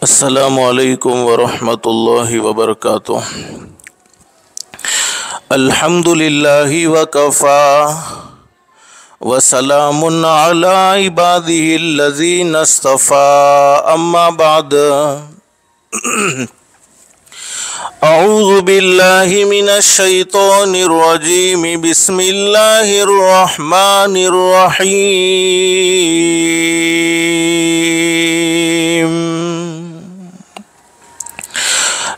अस्सलामुअलैकुम वरहमतुल्लाहि वबरकातुह। अल्हम्दुलिल्लाहि वकफ़ा वसलामुन अला इबादिहिल्लज़ीना इस्तफ़ा अम्मा बाद। अऊज़ु बिल्लाहि मिनश शैतानिर रजीम। बिस्मिल्लाहिर रहमानिर रहीम।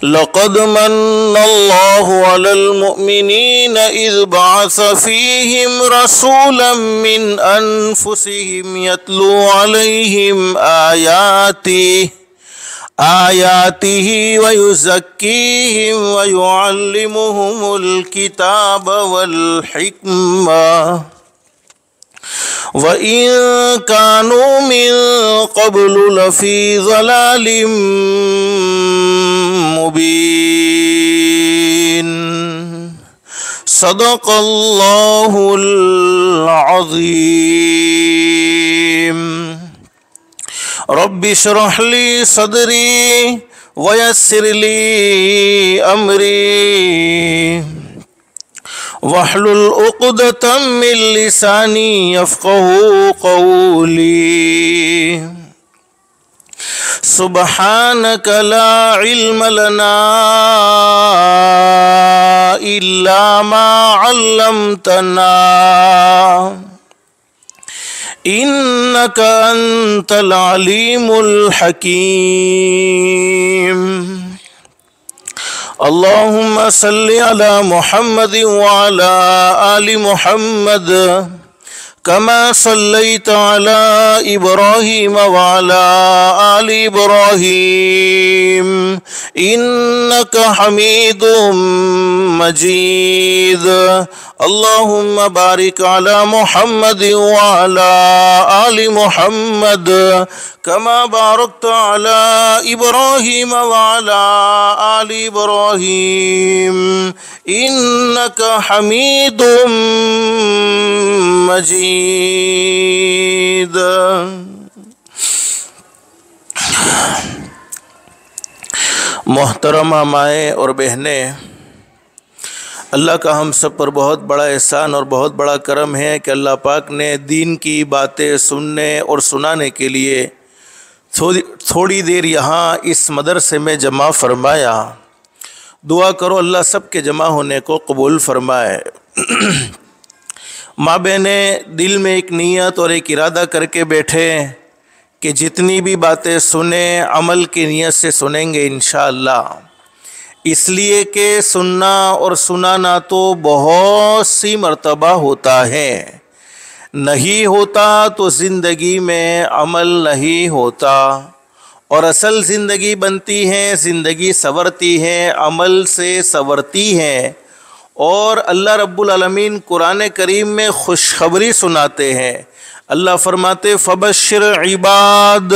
लक़द मन्नल्लाहु अलल मुअमिनीन इज़ बअस फ़ीहिम रसूलन मिन अनफ़ुसिहिम यत्लू अलैहिम आयातिही व युज़क्कीहिम व युअल्लिमुहुमुल किताब वल हिक्मा व इन कानू मिन क़ब्लु लफ़ी ज़लालिम मुबीन। सदक़ल्लाहुल अज़ीम। रब्बि इश्रह ली सदरी व यस्सिर ली अमरी वहलुल उक़दतम मिन लिसानी यफ़क़हू क़ौली। सुब्हानक ला इल्म लना इल्ला मा अल्लमतना इन्नक अंतल अलीमुल हकीम। अल्लाहुम्मा सल्लि अला मुहम्मद व अला आलि मुहम्मद कमा सल्लैत अला इब्राहीम व अला आलि इब्राहीम इन्नक हमीदुम मजीद। अल्लाहुम्मा बारिक अला मुहम्मद व अला आलि मुहम्मद कमा बारकत अला इब्राहीम व अला आलि इब्राहीम इन्नक हमीदुम मजीद। मोहतरमा माएँ और बहनें, अल्लाह का हम सब पर बहुत बड़ा एहसान और बहुत बड़ा करम है कि अल्लाह पाक ने दीन की बातें सुनने और सुनाने के लिए थोड़ी देर यहाँ इस मदरसे में जमा फरमाया। दुआ करो अल्लाह सब के जमा होने को कबूल फरमाए। माँ बहने, दिल में एक नीयत और एक इरादा करके बैठे कि जितनी भी बातें सुने अमल की नीयत से सुनेंगे इंशाअल्लाह। इसलिए कि सुनना और सुनाना तो बहुत सी मर्तबा होता है, नहीं होता तो ज़िंदगी में अमल नहीं होता। और असल ज़िंदगी बनती है, ज़िंदगी संवरती है, अमल से संवरती है। और अल्लाह रब्बुल आलमीन कुरान करीम में खुशखबरी सुनाते हैं। अल्लाह फरमाते फ़बश्शिर इबाद,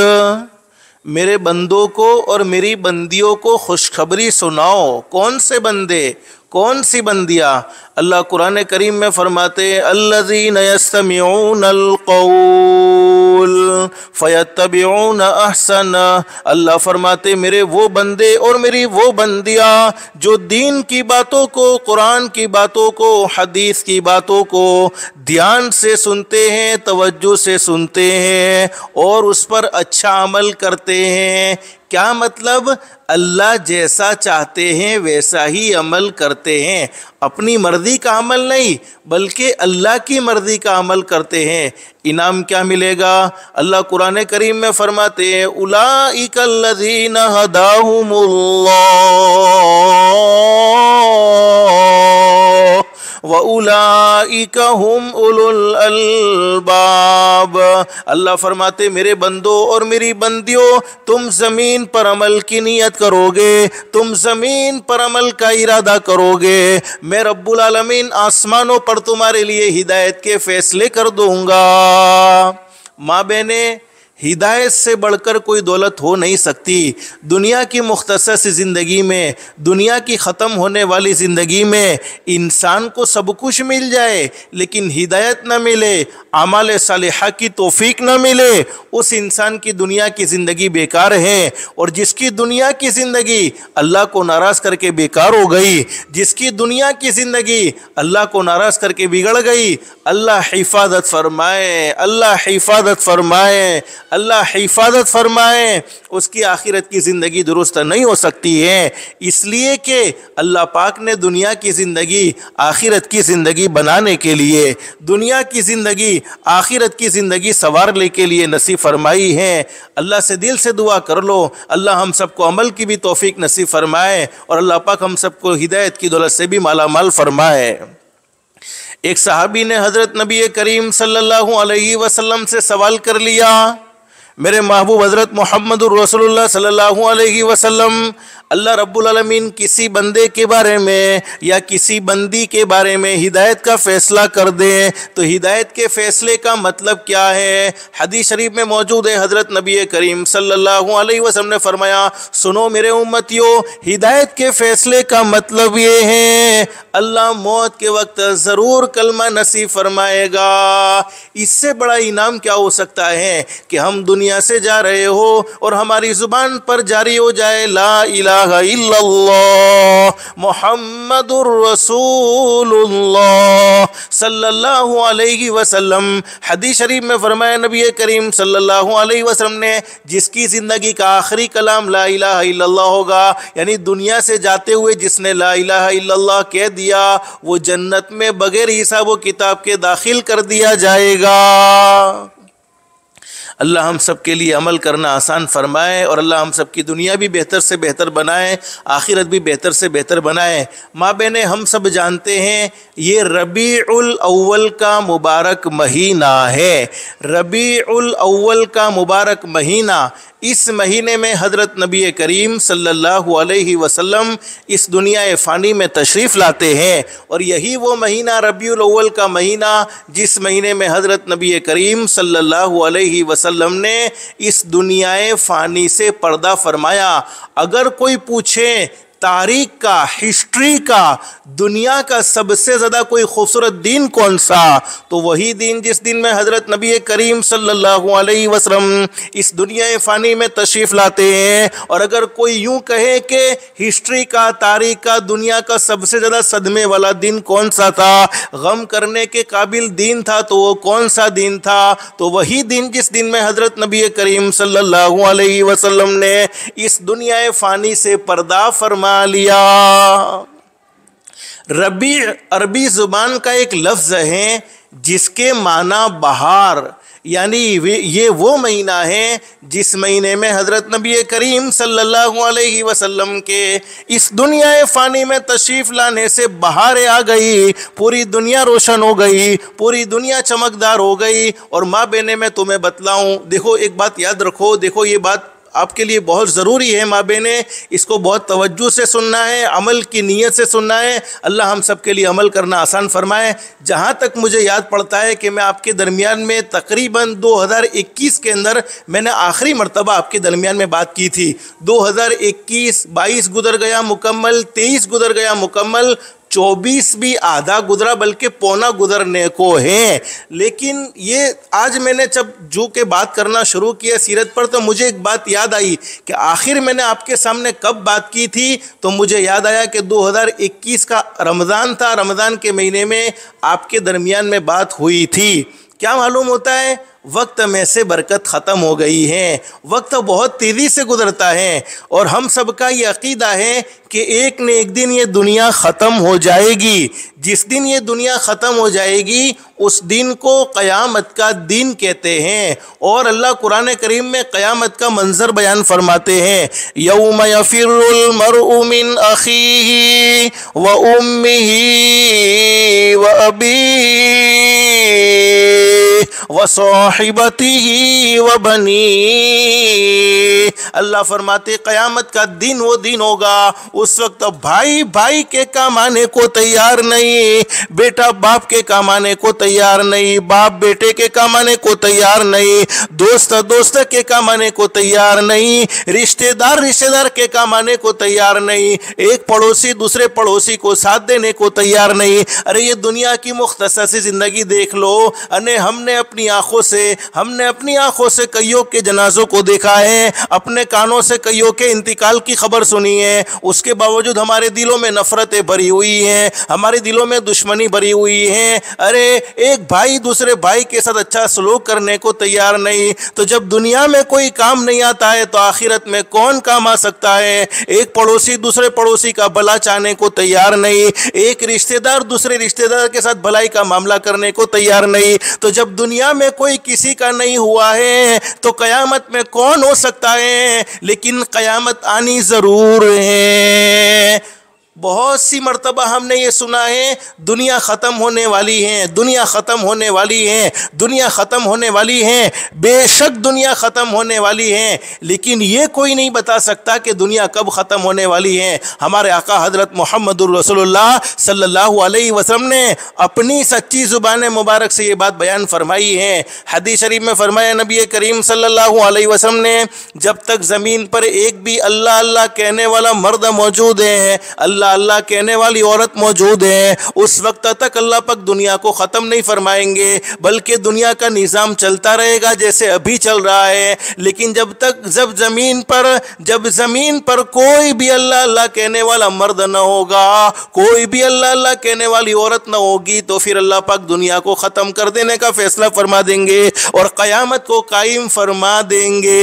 मेरे बंदों को और मेरी बंदियों को खुशखबरी सुनाओ। कौन से बंदे, कौन सी बंदियाँ? अल्लाह कुरान करीम में फरमाते अल्लज़ीना यस्तमिऊनल क़ौल फ़यत्तबिऊन अहसना। अल्लाह फरमाते मेरे वो बंदे और मेरी वो बंदियाँ जो दीन की बातों को, कुरान की बातों को, हदीस की बातों को ध्यान से सुनते हैं, तवज्जो से सुनते हैं और उस पर अच्छा अमल करते हैं। क्या मतलब? अल्लाह जैसा चाहते हैं वैसा ही अमल करते हैं। अपनी मर्ज़ी का अमल नहीं बल्कि अल्लाह की मर्ज़ी का अमल करते हैं। इनाम क्या मिलेगा? अल्लाह कुरान करीम में फरमाते हैं उलाइकल्लज़ीना हदाहुमुल्लाह व उलाइका हुम उलुल अलबाब। अल्लाह फरमाते मेरे बंदों और मेरी बंदियों, तुम ज़मीन पर अमल की नीयत करोगे, तुम ज़मीन पर अमल का इरादा करोगे, मैं रब्बुल आलमीन आसमानों पर तुम्हारे लिए हिदायत के फ़ैसले कर दूँगा। माँ बहने, हिदायत से बढ़कर कोई दौलत हो नहीं सकती। दुनिया की मुख्तसर सी ज़िंदगी में, दुनिया की ख़त्म होने वाली ज़िंदगी में इंसान को सब कुछ मिल जाए लेकिन हिदायत न मिले, आमाल सालिहा की तौफीक न मिले, उस इंसान की दुनिया की ज़िंदगी बेकार है। और जिसकी दुनिया की ज़िंदगी अल्लाह को नाराज़ करके बेकार हो गई, जिसकी दुनिया की ज़िंदगी अल्लाह को नाराज़ करके बिगड़ गई, अल्लाह हिफाजत फरमाए, अल्लाह हिफाजत फरमाए, अल्लाह हिफाजत फरमाए, उसकी आखिरत की ज़िंदगी दुरुस्त नहीं हो सकती है। इसलिए कि अल्लाह पाक ने दुनिया की ज़िंदगी आखिरत की ज़िंदगी बनाने के लिए, दुनिया की ज़िंदगी आखिरत की ज़िंदगी संवारने के लिए नसीब फरमाई है। अल्लाह से दिल से दुआ कर लो, अल्लाह हम सबको अमल की भी तौफीक नसीब फरमाए और अल्लाह पाक हम सबको हिदायत की दौलत से भी माला माल फरमाए। एक सहाबी ने हज़रत नबी करीम सल्लल्लाहु अलैहि वसल्लम से सवाल कर लिया, मेरे महबूब हज़रत मोहम्मदुर रसूलुल्लाह सल्लल्लाहु अलैहि वसल्लम, अल्लाह रब्बुल आलमीन किसी बंदे के बारे में या किसी बंदी के बारे में हिदायत का फ़ैसला कर दे तो हिदायत के फ़ैसले का मतलब क्या है? हदीस शरीफ में मौजूद है, हज़रत नबी करीम सल्लल्लाहु अलैहि वसल्लम ने फरमाया, सुनो मेरे उम्मतियों, हिदायत के फ़ैसले का मतलब ये है अल्लाह मौत के वक्त ज़रूर कलमा नसीब फरमाएगा। इससे बड़ा इनाम क्या हो सकता है कि हम दुनिया से जा रहे हो और हमारी ज़ुबान पर जारी हो जाए ला इलाहा इल्लल्लाह मुहम्मदुर रसूलुल्लाह सल्लल्लाहु अलैहि वसल्लम। हदीस शरीफ में फरमाया नबी करीम सल्लल्लाहु अलैहि वसल्लम ने, जिसकी ज़िंदगी का आखिरी कलाम ला इलाहा इल्लल्लाह होगा, यानी दुनिया से जाते हुए जिसने ला इलाहा इल्लल्लाह कह दिया, वो जन्नत में बगैर हिसाब व किताब के दाखिल कर दिया जाएगा। अल्लाह हम सब के लिए अमल करना आसान फरमाए और अल्लाह हम सब की दुनिया भी बेहतर से बेहतर बनाए, आखिरत भी बेहतर से बेहतर बनाए। माँ बहनें, हम सब जानते हैं ये रबीउल अव्वल का मुबारक महीना है। रबीउल अव्वल का मुबारक महीना, इस महीने में हज़रत नबी करीम सल्लल्लाहु अलैहि वसल्लम इस दुनिया फ़ानी में तशरीफ़ लाते हैं। और यही वो महीना रबीउल अव्वल का महीना जिस महीने में हज़रत नबी करीम सल्लल्लाहु अलैहि वसल्लम ने इस दुनिया फ़ानी से पर्दा फरमाया। अगर कोई पूछे तारीख़ का, हिस्ट्री का, दुनिया का सबसे ज़्यादा कोई खूबसूरत दिन कौन सा, तो वही दिन जिस दिन में हज़रत नबी करीम सल्लल्लाहु अलैहि वसल्लम इस दुनिया फ़ानी में तशरीफ़ लाते हैं। और अगर कोई यूँ कहे कि हिस्ट्री का, तारीख़ का, दुनिया का सबसे ज़्यादा सदमे वाला दिन कौन सा था, गम करने के काबिल दिन था, तो वो कौन सा दिन था, तो वही दिन जिस दिन में हज़रत नबी करीम सल्लल्लाहु अलैहि वसल्लम ने इस दुनिया फ़ानी से पर्दा फरमा लिया। रबी अरबी ज़ुबान का एक लफ्ज़ है जिसके माना बहार, यानी ये वो महीना है जिस महीने में हज़रत नबी करीम सल्लल्लाहु अलैहि वसल्लम के इस दुनिया फ़ानी में तशरीफ़ लाने से बहारें आ गई, पूरी दुनिया रोशन हो गई, पूरी दुनिया चमकदार हो गई। और माँ बहनें, मैं तुम्हें बतलाऊँ, देखो एक बात याद रखो, देखो ये बात आपके लिए बहुत ज़रूरी है माँ बहनें, इसको बहुत तवज्जो से सुनना है, अमल की नीयत से सुनना है। अल्लाह हम सब के लिए अमल करना आसान फरमाए। जहाँ तक मुझे याद पड़ता है कि मैं आपके दरमियान में तकरीबन 2021 के अंदर मैंने आखिरी मर्तबा आपके दरमियान में बात की थी। 2021, 22 गुजर गया मुकम्मल, 23 गुजर गया मुकम्मल, 24 भी आधा गुजरा बल्कि पौना गुजरने को है। लेकिन ये आज मैंने जब जो के बात करना शुरू किया सीरत पर, तो मुझे एक बात याद आई कि आखिर मैंने आपके सामने कब बात की थी, तो मुझे याद आया कि 2021 का रमज़ान था, रमज़ान के महीने में आपके दरमियान में बात हुई थी। क्या मालूम होता है, वक्त में से बरकत ख़त्म हो गई है, वक्त बहुत तेज़ी से गुज़रता है और हम सब का ये अक़ीदा है कि एक न एक दिन ये दुनिया ख़त्म हो जाएगी। जिस दिन ये दुनिया ख़त्म हो जाएगी उस दिन को क़यामत का दिन कहते हैं। और अल्लाह कुरान करीम में क़यामत का मंज़र बयान फरमाते हैं, यौम यफ़िरुल मरउ मिन अख़ीही व उम्मिही व अबीही व साहिबतिही व बनी। अल्लाह फरमाते क़यामत का दिन वो दिन होगा, उस वक्त भाई भाई के काम आने को तैयार नहीं, बेटा बाप के काम आने को तैयार नहीं, बाप बेटे के काम आने को तैयार नहीं, दोस्त दोस्त के काम आने को तैयार नहीं, रिश्तेदार रिश्तेदार के काम आने को तैयार नहीं, एक पड़ोसी दूसरे पड़ोसी को साथ देने को तैयार नहीं। अरे ये दुनिया की मुख्तसर सी जिंदगी देख लो। अने हमने अपनी आंखों से कईयों के जनाजों को देखा है, अपने कानों से कईयों के इंतकाल की खबर सुनी है, उसके बावजूद हमारे दिलों में नफरतें भरी हुई हैं, हमारे दिलों में दुश्मनी भरी हुई है। अरे एक भाई दूसरे भाई के साथ अच्छा सलूक करने को तैयार नहीं, तो जब दुनिया में कोई काम नहीं आता है तो आखिरत में कौन काम आ सकता है। एक पड़ोसी दूसरे पड़ोसी का भला चाहने को तैयार नहीं, एक रिश्तेदार दूसरे रिश्तेदार के साथ भलाई का मामला करने को तैयार नहीं, तो जब दुनिया में कोई किसी का नहीं हुआ है तो कयामत में कौन हो सकता है। लेकिन कयामत आनी जरूर है। बहुत सी मर्तबा हमने ये सुना है दुनिया ख़त्म होने वाली है, दुनिया ख़त्म होने वाली है, दुनिया ख़त्म होने वाली है। बेशक दुनिया ख़त्म होने वाली है, लेकिन ये कोई नहीं बता सकता कि दुनिया कब ख़त्म होने वाली है। हमारे आका हज़रत मुहम्मदुर रसूलुल्लाह सल्लल्लाहु अलैहि वसल्लम ने अपनी सच्ची ज़ुबान मुबारक से ये बात बयान फरमाई है। हदीस शरीफ में फरमाया नबी करीम सल्लल्लाहु अलैहि वसल्लम ने, जब तक ज़मीन पर एक भी अल्लाह अल्लाह कहने वाला मर्द मौजूद है, अल्लाह अल्लाह कहने वाली औरत मौजूद है, उस वक्त तक अल्लाह पाक दुनिया को ख़त्म नहीं फरमाएंगे, बल्कि दुनिया का निज़ाम चलता रहेगा जैसे अभी चल रहा है। लेकिन जब ज़मीन पर कोई भी अल्लाह अल्लाह कहने वाला मर्द न होगा, कोई भी अल्लाह अल्लाह कहने वाली औरत न होगी, तो फिर अल्लाह पाक दुनिया को ख़त्म कर देने का फैसला फरमा देंगे और क़यामत को कायम फरमा देंगे।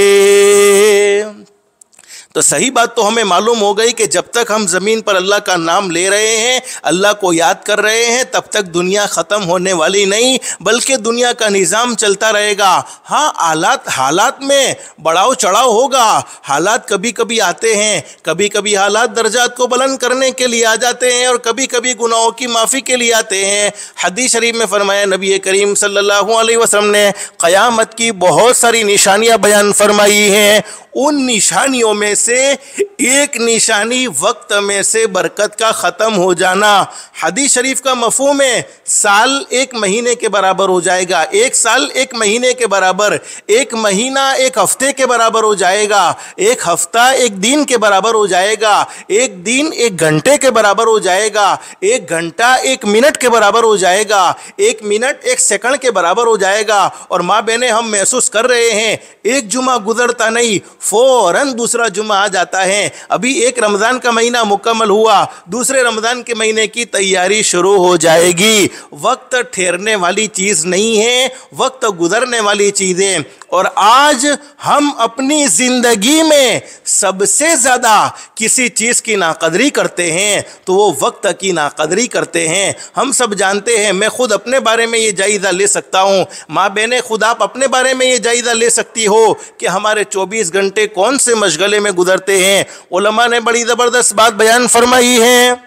तो सही बात तो हमें मालूम हो गई कि जब तक हम ज़मीन पर अल्लाह का नाम ले रहे हैं, अल्लाह को याद कर रहे हैं, तब तक दुनिया ख़त्म होने वाली नहीं, बल्कि दुनिया का निज़ाम चलता रहेगा। हाँ, हालात में बढ़ाव चढ़ाव होगा, हालात कभी कभी आते हैं, कभी कभी हालात दर्जात को बुलंद करने के लिए आ जाते हैं और कभी कभी गुनाहों की माफ़ी के लिए आते हैं। हदीस शरीफ में फरमाया नबी करीम सल्लल्लाहु अलैहि वसल्लम ने क़यामत की बहुत सारी निशानियाँ बयान फरमाई हैं। उन निशानियों में से एक निशानी वक्त में से बरकत का ख़त्म हो जाना। हदीस शरीफ का मफ़हूम है साल एक महीने के बराबर हो जाएगा, एक साल एक महीने के बराबर, एक महीना एक हफ्ते के बराबर हो जाएगा, एक हफ्ता एक दिन के बराबर हो जाएगा, एक दिन एक घंटे के बराबर हो जाएगा, एक घंटा एक मिनट के बराबर हो जाएगा, एक मिनट एक सेकंड के बराबर हो जाएगा। और माँ बहनें, हम महसूस कर रहे हैं एक जुमा गुजरता नहीं फौरन दूसरा जुमा आ जाता है। अभी एक रमज़ान का महीना मुकम्मल हुआ, दूसरे रमज़ान के महीने की तैयारी शुरू हो जाएगी। वक्त ठहरने वाली चीज़ नहीं है, वक्त गुजरने वाली चीज़ है। और आज हम अपनी ज़िंदगी में सबसे ज़्यादा किसी चीज़ की नाकदरी करते हैं तो वो वक्त की नाकदरी करते हैं। हम सब जानते हैं, मैं खुद अपने बारे में ये जायज़ा ले सकता हूँ, माँ बहनें खुद आप अपने बारे में ये जायज़ा ले सकती हो कि हमारे 24 घंटे कौन से मशगले में गुजरते हैं। उलमा ने बड़ी ज़बरदस्त बात बयान फरमाई है,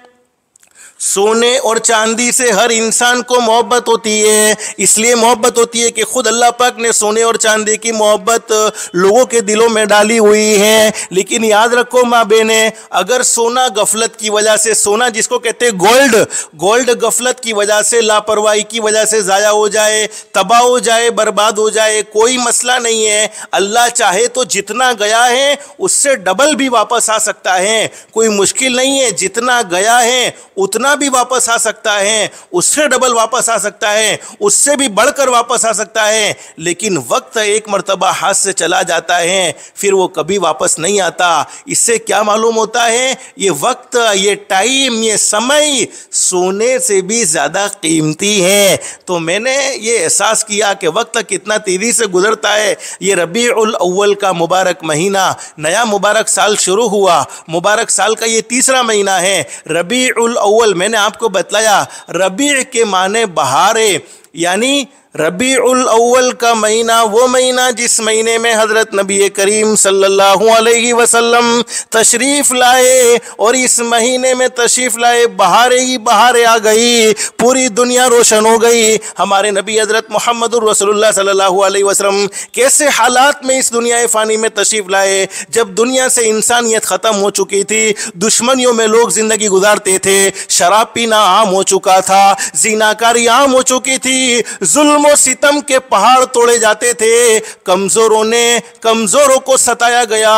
सोने और चांदी से हर इंसान को मोहब्बत होती है। इसलिए मोहब्बत होती है कि खुद अल्लाह पाक ने सोने और चांदी की मोहब्बत लोगों के दिलों में डाली हुई है। लेकिन याद रखो माँ बहनें, अगर सोना गफलत की वजह से, सोना जिसको कहते हैं गोल्ड गफलत की वजह से, लापरवाही की वजह से ज़ाया हो जाए, तबाह हो जाए, बर्बाद हो जाए, कोई मसला नहीं है। अल्लाह चाहे तो जितना गया है उससे डबल भी वापस आ सकता है, कोई मुश्किल नहीं है। जितना गया है उतना भी वापस आ सकता है, उससे डबल वापस आ सकता है, उससे भी बढ़कर वापस आ सकता है। लेकिन वक्त एक मर्तबा हाथ से चला जाता है, फिर वो कभी वापस नहीं आता। इससे क्या मालूम होता है, ये वक्त, ये टाइम, ये समय सोने से भी ज़्यादा कीमती है। तो मैंने ये एहसास किया कि वक्त कितना तेज़ी से गुजरता है। ये रबीउल अव्वल का मुबारक महीना, नया मुबारक साल शुरू हुआ, मुबारक साल का ये तीसरा महीना है रबीउल अव्वल। मैंने आपको बतलाया रबी के माने बहार है, यानी रबीउल अव्वल का महीना, वो महीना जिस महीने में हज़रत नबी करीम सल्लल्लाहु अलैहि वसल्लम तशरीफ़ लाए, और इस महीने में तशरीफ़ लाए बहारें ही बहारें आ गई, पूरी दुनिया रोशन हो गई। हमारे नबी हज़रत मुहम्मदुर रसूलुल्लाह सल्लल्लाहु अलैहि वसल्लम कैसे हालात में इस दुनिया फ़ानी में तशरीफ़ लाए, जब दुनिया से इंसानियत ख़त्म हो चुकी थी, दुश्मनियों में लोग ज़िंदगी गुजारते थे, शराब पीना आम हो चुका था, ज़िनाकारी आम हो चुकी थी, जुल्म और सितम के पहाड़ तोड़े जाते थे, कमज़ोरों को सताया गया,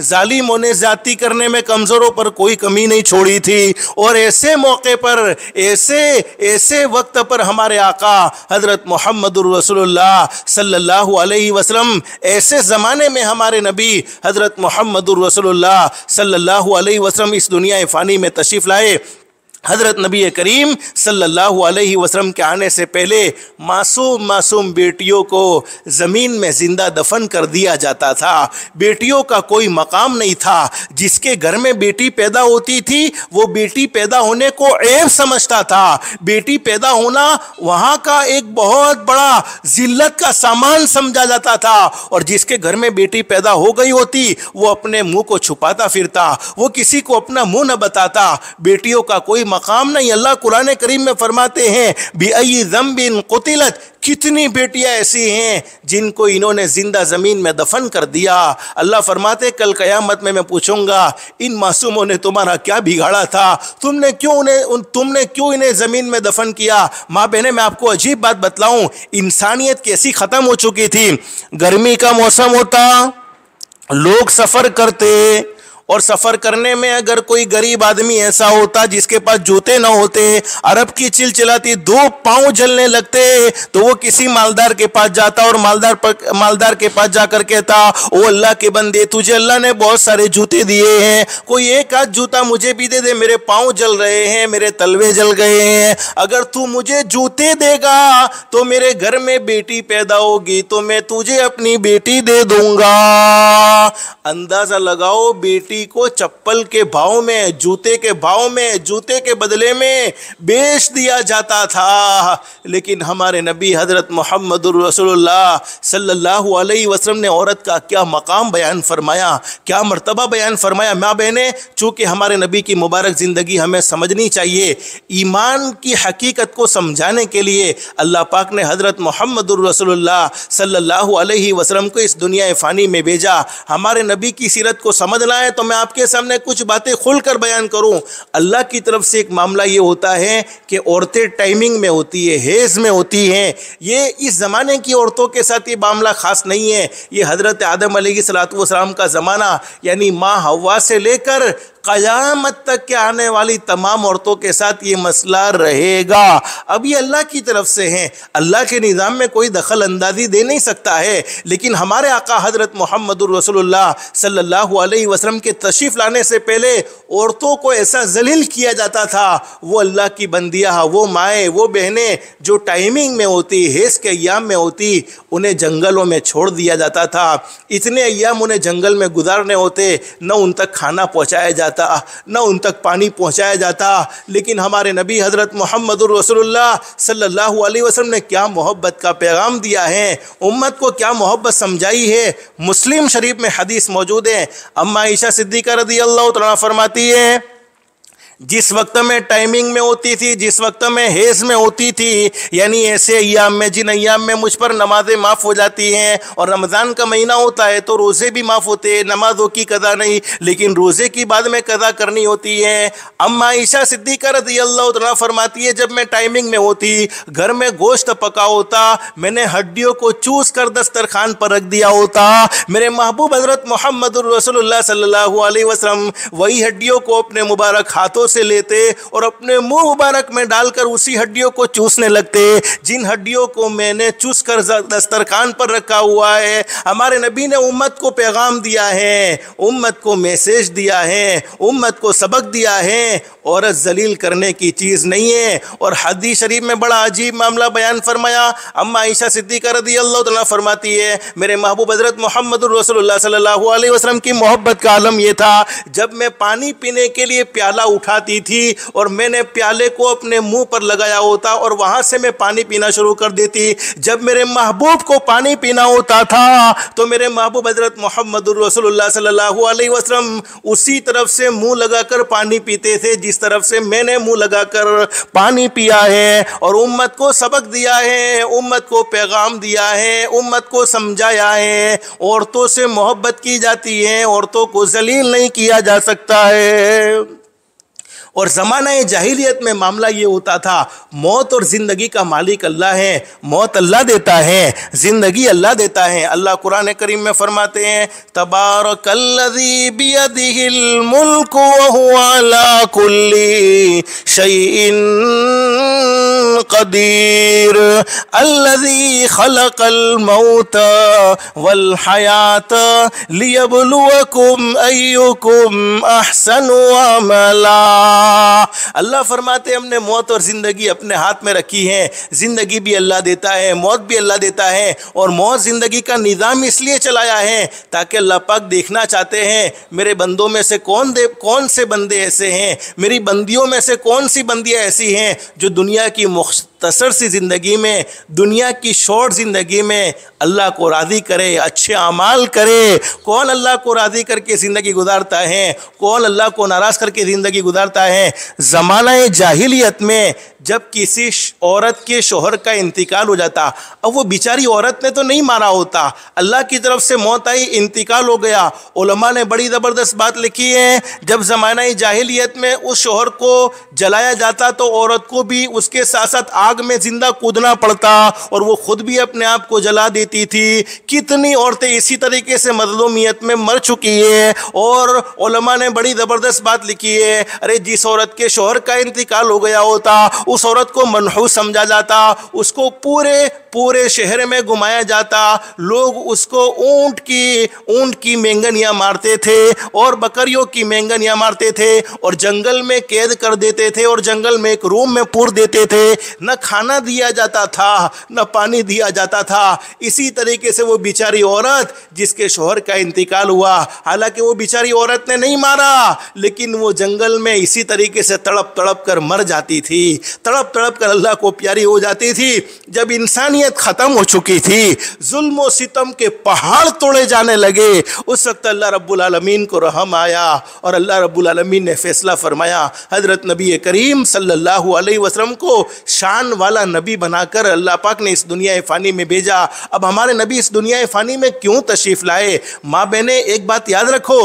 जालिमों ने ज़्यादती करने में कमज़ोरों पर कोई कमी नहीं छोड़ी थी। और ऐसे मौके पर, ऐसे वक्त पर हमारे आका हज़रत मुहम्मदुर रसूलुल्लाह सल्लल्लाहु अलैहि वसल्लम, ऐसे ज़माने में हमारे नबी हज़रत मुहम्मदुर रसूलुल्लाह सल्लल्लाहु अलैहि वसल्लम इस दुनिया फ़ानी में तशरीफ़ लाए। हज़रत नबी करीम सल्लल्लाहु अलैहि वसल्लम के आने से पहले मासूम बेटियों को ज़मीन में ज़िंदा दफन कर दिया जाता था। बेटियों का कोई मकाम नहीं था। जिसके घर में बेटी पैदा होती थी वो बेटी पैदा होने को ऐब समझता था। बेटी पैदा होना वहाँ का एक बहुत बड़ा ज़िल्लत का सामान समझा जाता था। और जिसके घर में बेटी पैदा हो गई होती वो अपने मुँह को छुपाता फिरता, वो किसी को अपना मुँह न बताता। बेटियों का कोई मकाम नहीं। अल्लाह कुरान करीम में फरमाते हैं बिअय्यि ज़ंबिन क़ुतिलत, कितनी बेटियां ऐसी हैं जिनको इन्होंने जिंदा ज़मीन में दफन कर दिया। अल्लाह फरमाते कल क़यामत में मैं पूछूंगा इन मासूमों ने तुम्हारा क्या बिगाड़ा था, तुमने क्यों इन्हें ज़मीन में दफन किया। माँ बहने, मैं आपको अजीब बात बतलाऊं, इंसानियत कैसी ख़त्म हो चुकी थी। गर्मी का मौसम होता, लोग सफ़र करते, और सफ़र करने में अगर कोई गरीब आदमी ऐसा होता जिसके पास जूते ना होते, अरब की चिलचिलाती धूप, पाँव जलने लगते, तो वो किसी मालदार के पास जाता और मालदार के पास जाकर कहता, ओ अल्लाह के बंदे, तुझे अल्लाह ने बहुत सारे जूते दिए हैं, कोई एक आध जूता मुझे भी दे दे, मेरे पाँव जल रहे हैं, मेरे तलवे जल गए हैं। अगर तू मुझे जूते देगा तो मेरे घर में बेटी पैदा होगी तो मैं तुझे अपनी बेटी दे दूंगा। अंदाज़ा लगाओ, बेटी को चप्पल के भाव में, जूते के भाव में, जूते के बदले में बेच दिया जाता था। लेकिन हमारे नबी हज़रत मुहम्मदुर रसूलुल्लाह सल्लल्लाहु अलैहि वसल्लम ने औरत का क्या मकाम बयान फरमाया, क्या मर्तबा बयान फरमाया। माँ बहने, चूँकि हमारे नबी की मुबारक ज़िंदगी हमें समझनी चाहिए, ईमान की हकीकत को समझाने के लिए अल्लाह पाक ने हज़रत मुहम्मदुर रसूलुल्लाह सल्लल्लाहु अलैहि वसल्लम को इस दुनिया फ़ानी में भेजा। हमारे नबी की सीरत को समझना है तो मैं आपके सामने कुछ बातें खुलकर बयान करूं। अल्लाह की तरफ से एक मामला ये होता है कि औरतें टाइमिंग में होती है, हेज में होती हैं। ये इस ज़माने की औरतों के साथ ये मामला ख़ास नहीं है। ये हज़रत आदम अलैहिस्सलातु वस्सलाम का ज़माना, यानी माँ हव्वा से लेकर क़यामत तक के आने वाली तमाम औरतों के साथ ये मसला रहेगा। अब ये अल्लाह की तरफ से हैं, अल्लाह के निज़ाम में कोई दखल अंदाज़ी दे नहीं सकता है। लेकिन हमारे आका हज़रत मुहम्मदुर रसूलुल्लाह सल्लल्लाहु अलैहि वसल्लम के तशरीफ़ लाने से पहले औरतों को ऐसा जलील किया जाता था। वो अल्लाह की बंदियाँ, वो माएँ, वो बहनें जो टाइमिंग में होती, हेज़ के अय्याम में होती, उन्हें जंगलों में छोड़ दिया जाता था। इतने अय्याम उन्हें जंगल में गुजारने होते, न उन तक खाना पहुँचाया जाता, न उन तक पानी पहुंचाया जाता। लेकिन हमारे नबी हज़रत मुहम्मदुर रसूलुल्लाह सल्लल्लाहु अलैहि वसल्लम ने क्या मोहब्बत का पैगाम दिया है, उम्मत को क्या मोहब्बत समझाई है। मुस्लिम शरीफ में हदीस मौजूद है। अम्मा आयशा सिद्दीक़ा रज़ियल्लाहु तआला फरमाती है, जिस वक्त में टाइमिंग में होती थी, जिस वक्त में हेज़ में होती थी, यानी ऐसे अय्याम में, जिन अय्याम में मुझ पर नमाज़ें माफ़ हो जाती हैं, और रमज़ान का महीना होता है तो रोज़े भी माफ़ होते हैं, नमाज़ों की कज़ा नहीं, लेकिन रोज़े की बाद में कज़ा करनी होती है। अम्मा आयशा सिद्दीक़ा रज़ियल्लाहु तआला फरमाती है, जब मैं टाइमिंग में होती, घर में गोश्त पका होता, मैंने हड्डियों को चूस कर दस्तरखान पर रख दिया होता, मेरे महबूब हज़रत मुहम्मदुर रसूलुल्लाह सल्लल्लाहु अलैहि वसल्लम वही हड्डियों को अपने मुबारक हाथों से लेते और अपने मुंह मुबारक में डालकर उसी हड्डियों को चूसने लगते, जिन हड्डियों को मैंने चूस कर दस्तरखान पर रखा हुआ है। हमारे नबी ने उम्मत को पैगाम दिया है, उम्मत को मैसेज दिया है, उम्मत को सबक दिया है, औरत जलील करने की चीज़ नहीं है। और हदीस शरीफ में बड़ा अजीब मामला बयान फरमाया। अम्मा आयशा सिद्दीक़ा रज़ियल्लाहु तआला फरमाती है, मेरे महबूब हज़रत मुहम्मदुर रसूलुल्लाह सल्लल्लाहु अलैहि वसल्लम की मोहब्बत का आलम यह था, जब मैं पानी पीने के लिए प्याला उठा आती थी और मैंने प्याले को अपने मुंह पर लगाया होता और वहाँ से मैं पानी पीना शुरू कर देती। जब मेरे महबूब को पानी पीना होता था तो मेरे महबूब हज़रत मुहम्मदुर रसूलुल्लाह सल्लल्लाहु अलैहि वसल्लम उसी तरफ से मुंह लगाकर पानी पीते थे जिस तरफ से मैंने मुंह लगाकर पानी पिया है। और उम्मत को सबक दिया है, उम्मत को पैगाम दिया है, उम्मत को समझाया है। औरतों से मोहब्बत की जाती है, औरतों को जलील नहीं किया जा सकता है। और ज़माना जाहिलियत में मामला ये होता था, मौत और ज़िंदगी का मालिक अल्लाह है। मौत अल्लाह देता है, ज़िंदगी अल्लाह देता है। अल्लाह कुरान करीम में फरमाते हैं, तबारकल्लज़ी बियदिहिल मुल्कु व हुवा अला कुल्ली शैइन क़दीर अल्लज़ी खलक़ल मौत वल हयात लियब्लुवकुम अय्युकुम अहसनु अमला। अल्लाह फरमाते हमने मौत और ज़िंदगी अपने हाथ में रखी है। ज़िंदगी भी अल्लाह देता है, मौत भी अल्लाह देता है। और मौत ज़िंदगी का निज़ाम इसलिए चलाया है ताकि अल्लाह पाक देखना चाहते हैं मेरे बंदों में से कौन से बंदे ऐसे हैं, मेरी बंदियों में से कौन सी बंदियाँ ऐसी हैं जो दुनिया की मुख्तसर सी ज़िंदगी में, दुनिया की शॉर्ट ज़िंदगी में अल्लाह को राज़ी करे, अच्छे अमाल करे। कौन अल्लाह को राज़ी करके ज़िंदगी गुजारता है, कौन अल्लाह को नाराज़ करके ज़िंदगी गुजारता है। ज़माना जाहिलियत में जब किसी औरत के शोहर का इंतकाल हो जाता, अब वो बेचारी औरत ने तो नहीं मारा होता, अल्लाह की तरफ से मौत आई, इंतकाल हो गया। उलमा ने बड़ी ज़बरदस्त बात लिखी है, जब ज़माना जाहिलियत में उस शोहर को जलाया जाता तो औरत को भी उसके साथ साथ आग में ज़िंदा कूदना पड़ता और वो खुद भी अपने आप को जला देती थी। कितनी औरतें इसी तरीके से मज़लूमियत में मर चुकी है। और उलमा ने बड़ी ज़बरदस्त बात लिखी है, अरे जिस औरत के शोहर का इंतकाल हो गया होता उस औरत को मनहूस समझा जाता, उसको पूरे शहर में घुमाया जाता। लोग उसको ऊंट की मेंगनियाँ मारते थे और बकरियों की मेंगनियाँ मारते थे और जंगल में कैद कर देते थे और जंगल में एक रूम में पूर देते थे। न खाना दिया जाता था, न पानी दिया जाता था। इसी तरीके से वो बेचारी औरत जिसके शोहर का इंतकाल हुआ, हालांकि वो बेचारी औरत ने नहीं मारा, लेकिन वो जंगल में इसी तरीके से तड़प तड़प कर मर जाती थी, तड़प तड़प कर अल्लाह को प्यारी हो जाती थी। जब इंसानियत ख़त्म हो चुकी थी, जुल्म और सितम के पहाड़ तोड़े जाने लगे, उस वक्त अल्लाह रब्बुल आलमीन को रहम आया और अल्लाह रब्बुल आलमीन ने फैसला फरमाया। हज़रत नबी करीम सल्लल्लाहु अलैहि वसल्लम को शान वाला नबी बनाकर अल्लाह पाक ने इस दुनिया फ़ानी में भेजा। अब हमारे नबी इस दुनिया फ़ानी में क्यों तशरीफ़ लाए? माँ बहनें, एक बात याद रखो,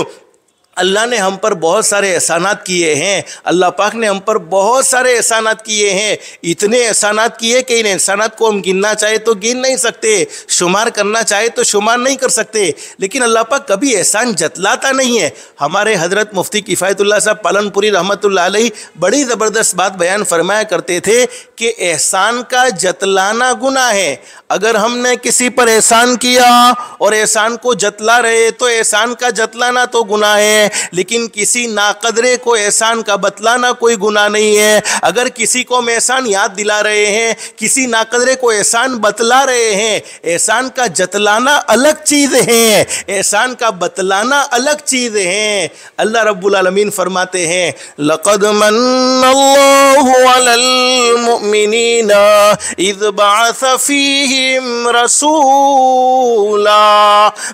अल्लाह ने हम पर बहुत सारे एहसानात किए हैं। अल्लाह पाक ने हम पर बहुत सारे एहसानात किए हैं। इतने एहसानात किए कि इन एहसानात को हम गिनना चाहे तो गिन नहीं सकते, शुमार करना चाहे तो शुमार नहीं कर सकते। लेकिन अल्लाह पाक कभी एहसान जतलाता नहीं है। हमारे हज़रत मुफ्ती किफ़ायतुल्लाह साहब पालनपुरी रहमतुल्लाह अलैह बड़ी ज़बरदस्त बात बयान फरमाया करते थे कि एहसान का जतलाना गुनाह है। अगर हमने किसी पर एहसान किया और एहसान को जतला रहे तो एहसान का जतलाना तो गुनाह है, लेकिन किसी नाकदरे को एहसान का बतलाना कोई गुनाह नहीं है। अगर किसी को हम एहसान याद दिला रहे हैं, किसी नाकदरे को एहसान बतला रहे हैं, एहसान का जतलाना अलग चीज़ है, एहसान का बतलाना अलग चीज़ है। अल्लाह रब्बुल आलमीन फरमाते हैं, लक़द मन्नल्लाहु अलल मुमिनीना इज़ बअस फ़ीहिम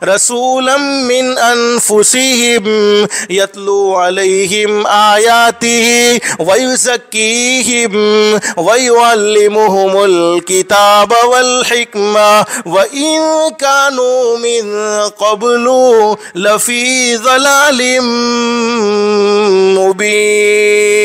रसूलन मिन अनफुसिहिम यतलू अलैहिम आयातिही व युज़क्कीहिम व युअल्लिमुहुमुल किताब वल हिक्मा व इन कानू मिन क़ब्लु लफ़ी ज़लालिम मुबीन।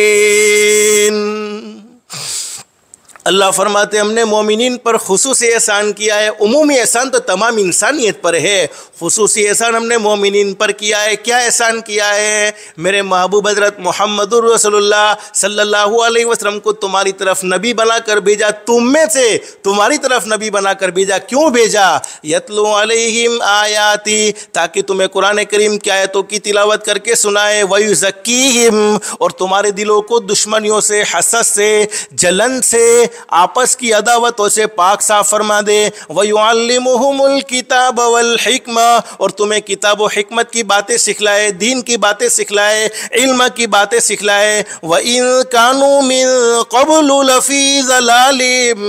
अल्लाह फरमाते हमने मोमिनीन पर खुसूसी एहसान किया है। उमूमी एहसान तो तमाम इंसानियत पर है, खुसूसी एहसान हमने मोमिनीन पर किया है। क्या एहसान किया है? मेरे महबूब हज़रत मुहम्मदुर रसूलुल्लाह सल्लल्लाहु अलैहि वसल्लम को तुम्हारी तरफ नबी बनाकर भेजा, तुम में से तुम्हारी तरफ नबी बनाकर भेजा। क्यों भेजा? यतलू अलैहिम आयाती, ताकि तुम्हें कुरान करीम की आयतों की तिलावत करके सुनाए, व युज़क्कीहिम, और तुम्हारे दिलों को दुश्मनियों से, हसद से, जलन से आपस की अदावतों से पाक साफ फरमा दे। वयुअल्लिमुहुमुल किताब वल हिक्मा, और तुम्हें किताब व हिकमत की बातें सिखलाए, दीन की बातें सिखलाए, इल्म की बातें सिखलाए। व इन कानू मिन क़ब्लु लफ़ी ज़लालिम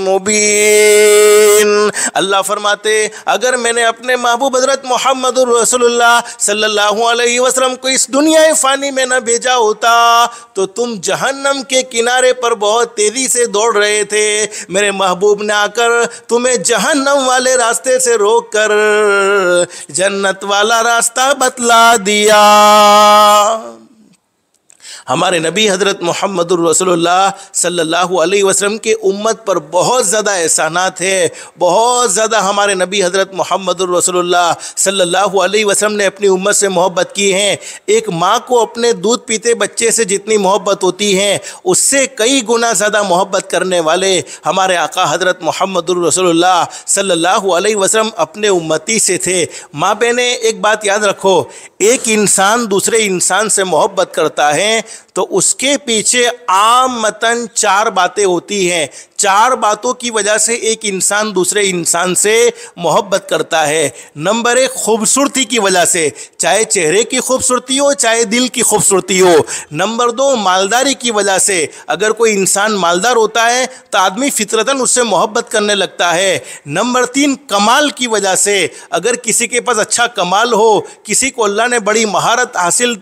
मुबीन। अल्लाह फरमाते अगर मैंने अपने महबूब हज़रत मुहम्मदुर रसूलुल्लाह सल्लल्लाहु अलैहि वसल्लम को इस दुनिया फ़ानी में न भेजा होता तो तुम जहन्नम के किनारे पर बहुत तेज़ी से दौड़ रहे थे। मेरे महबूब ने आकर तुम्हें जहन्नम वाले रास्ते से रोक कर जन्नत वाला रास्ता बतला दिया। हमारे नबी हज़रत मुहम्मदुर रसूलुल्लाह सल्लल्लाहु अलैहि वसल्लम के उम्मत पर बहुत ज़्यादा एहसानात है, बहुत ज़्यादा हमारे नबी हज़रत मुहम्मदुर रसूलुल्लाह सल्लल्लाहु अलैहि वसल्लम ने अपनी उम्मत से मोहब्बत की है। एक माँ को अपने दूध पीते बच्चे से जितनी मोहब्बत होती है उससे कई गुना ज़्यादा मोहब्बत करने वाले हमारे आका हज़रत मुहम्मदुर रसूलुल्लाह सल्लल्लाहु अलैहि वसल्लम अपने उम्मती से थे। माँ बहनें, एक बात याद रखो, एक इंसान दूसरे इंसान से मोहब्बत करता है तो उसके पीछे आमतन चार बातें होती हैं। चार बातों की वजह से एक इंसान दूसरे इंसान से मोहब्बत करता है। नंबर एक, खूबसूरती की वजह से, चाहे चेहरे की खूबसूरती हो चाहे दिल की खूबसूरती हो। नंबर दो, मालदारी की वजह से, अगर कोई इंसान मालदार होता है तो आदमी फितरतन उससे मोहब्बत करने लगता है। नंबर तीन, कमाल की वजह से, अगर किसी के पास अच्छा कमाल हो, किसी को अल्लाह ने बड़ी महारत हासिल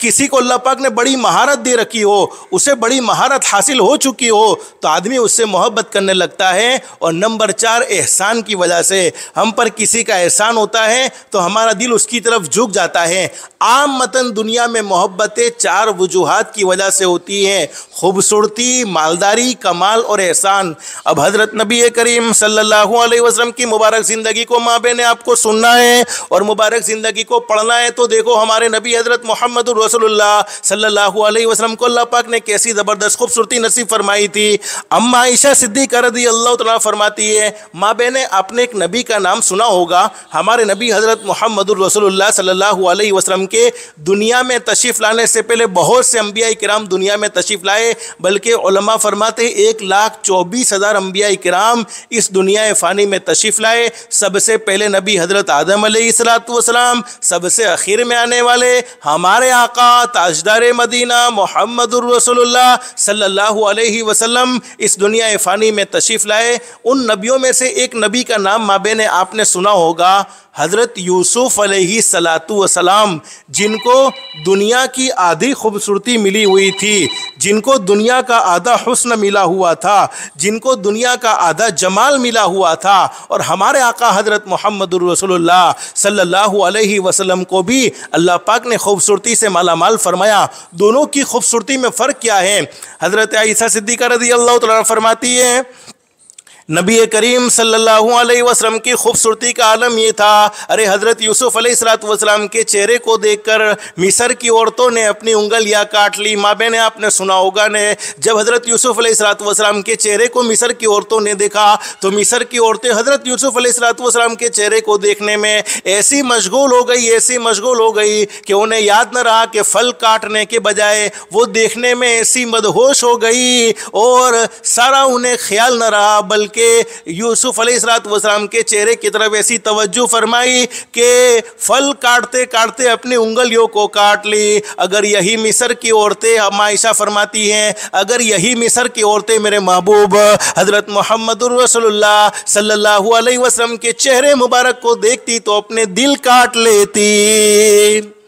किसी को अल्लाह पाक ने बड़ी महारत दे रखी हो, उसे बड़ी महारत हासिल हो चुकी हो तो आदमी उससे मोहब्बत करने लगता है। और नंबर चार, एहसान की वजह से, हम पर किसी का एहसान होता है तो हमारा दिल उसकी तरफ झुक जाता है। आम मतन दुनिया में मोहब्बतें चार वजूहात की वजह से होती हैं, खूबसूरती, मालदारी, कमाल और एहसान। अब हज़रत नबी करीम सल्लल्लाहु अलैहि वसल्लम की मुबारक ज़िंदगी को माँ बहनें आपको सुनना है और मुबारक ज़िंदगी को पढ़ना है तो देखो हमारे नबी हज़रत मुहम्मदुर रसूलुल्लाह सल्लल्लाहु अलैहि वसल्लम को अल्लाह पाक ने कैसी ज़बरदस्त खूबसूरती नसीब फरमाई थी। अम्मा आयशा सिद्दीक़ा रज़ियल्लाहु तआला फरमाती है, माँ बहनें, आपने एक नबी का नाम सुना होगा। हमारे नबी हज़रत मुहम्मदुर रसूलुल्लाह सल्लल्लाहु अलैहि वसल्लम के दुनिया में तशरीफ़ लाने से पहले बहुत से अंबिया किराम दुनिया में तशरीफ़ लाए, बल्कि उलमा फरमाते 1,24,000 अंबिया किराम इस दुनिया फ़ानी में तशरीफ़ लाए। सबसे पहले नबी हज़रत आदम अलैहिस्सलातु वस्सलाम, सबसे आखिर में आने वाले हमारे आका ताजदार मदीना मुहम्मदुर रसूलुल्लाह सल्लल्लाहु अलैहि वसल्लम इस दुनिया फ़ानी में तशरीफ़ लाए। उन नबियों में से एक नबी का नाम माँ बहनें आपने सुना होगा, हज़रत यूसुफ़ अलैहिस्सलातु वस्सलाम, जिनको दुनिया की आधी खूबसूरती मिली हुई थी, जिनको दुनिया का आधा हुस्न मिला हुआ था, जिनको दुनिया का आधा जमाल मिला हुआ था। और हमारे आका हज़रत मुहम्मदुर रसूलुल्लाह सल्लल्लाहु अलैहि वसल्लम को भी अल्लाह पाक ने खूबसूरती से मालामाल फरमाया। दोनों की खूबसूरती में फ़र्क क्या है? हज़रत आयशा सिद्दीक़ा रज़ियल्लाहु तआला फरमाती है, नबी करीम सल्लल्लाहु अलैहि वसल्लम की खूबसूरती का आलम ये था, अरे हज़रत यूसुफ़ अलैहिस्सलातु वस्सलाम के चेहरे को देखकर मिस्र की औरतों ने अपनी उंगलियां काट ली। माँ बहनें, आपने सुना होगा ने, जब हज़रत यूसुफ़ अलैहिस्सलातु वस्सलाम के चेहरे को मिस्र की औरतों ने देखा तो मिस्र की औरतें हज़रत यूसुफ़ अलैहिस्सलातु वस्सलाम के चेहरे को देखने में ऐसी मशगूल हो गई कि उन्हें याद न रहा कि फल काटने के बजाय वो देखने में ऐसी मदहोश हो गई और सारा उन्हें ख्याल न रहा, बल्कि यूसुफ अलैहिस्सलातु वस्सलाम के चेहरे की तरफ ऐसी तवज्जो फरमाई कि फल काटते काटते अपनी उंगलियों को काट ली। अगर यही मिस्र की औरतें, अम्मा आयशा फरमाती हैं, अगर यही मिस्र की औरतें मेरे महबूब हज़रत मुहम्मदुर रसूलुल्लाह सल्लल्लाहु अलैहि वसल्लम के चेहरे मुबारक को देखती तो अपने दिल काट लेती।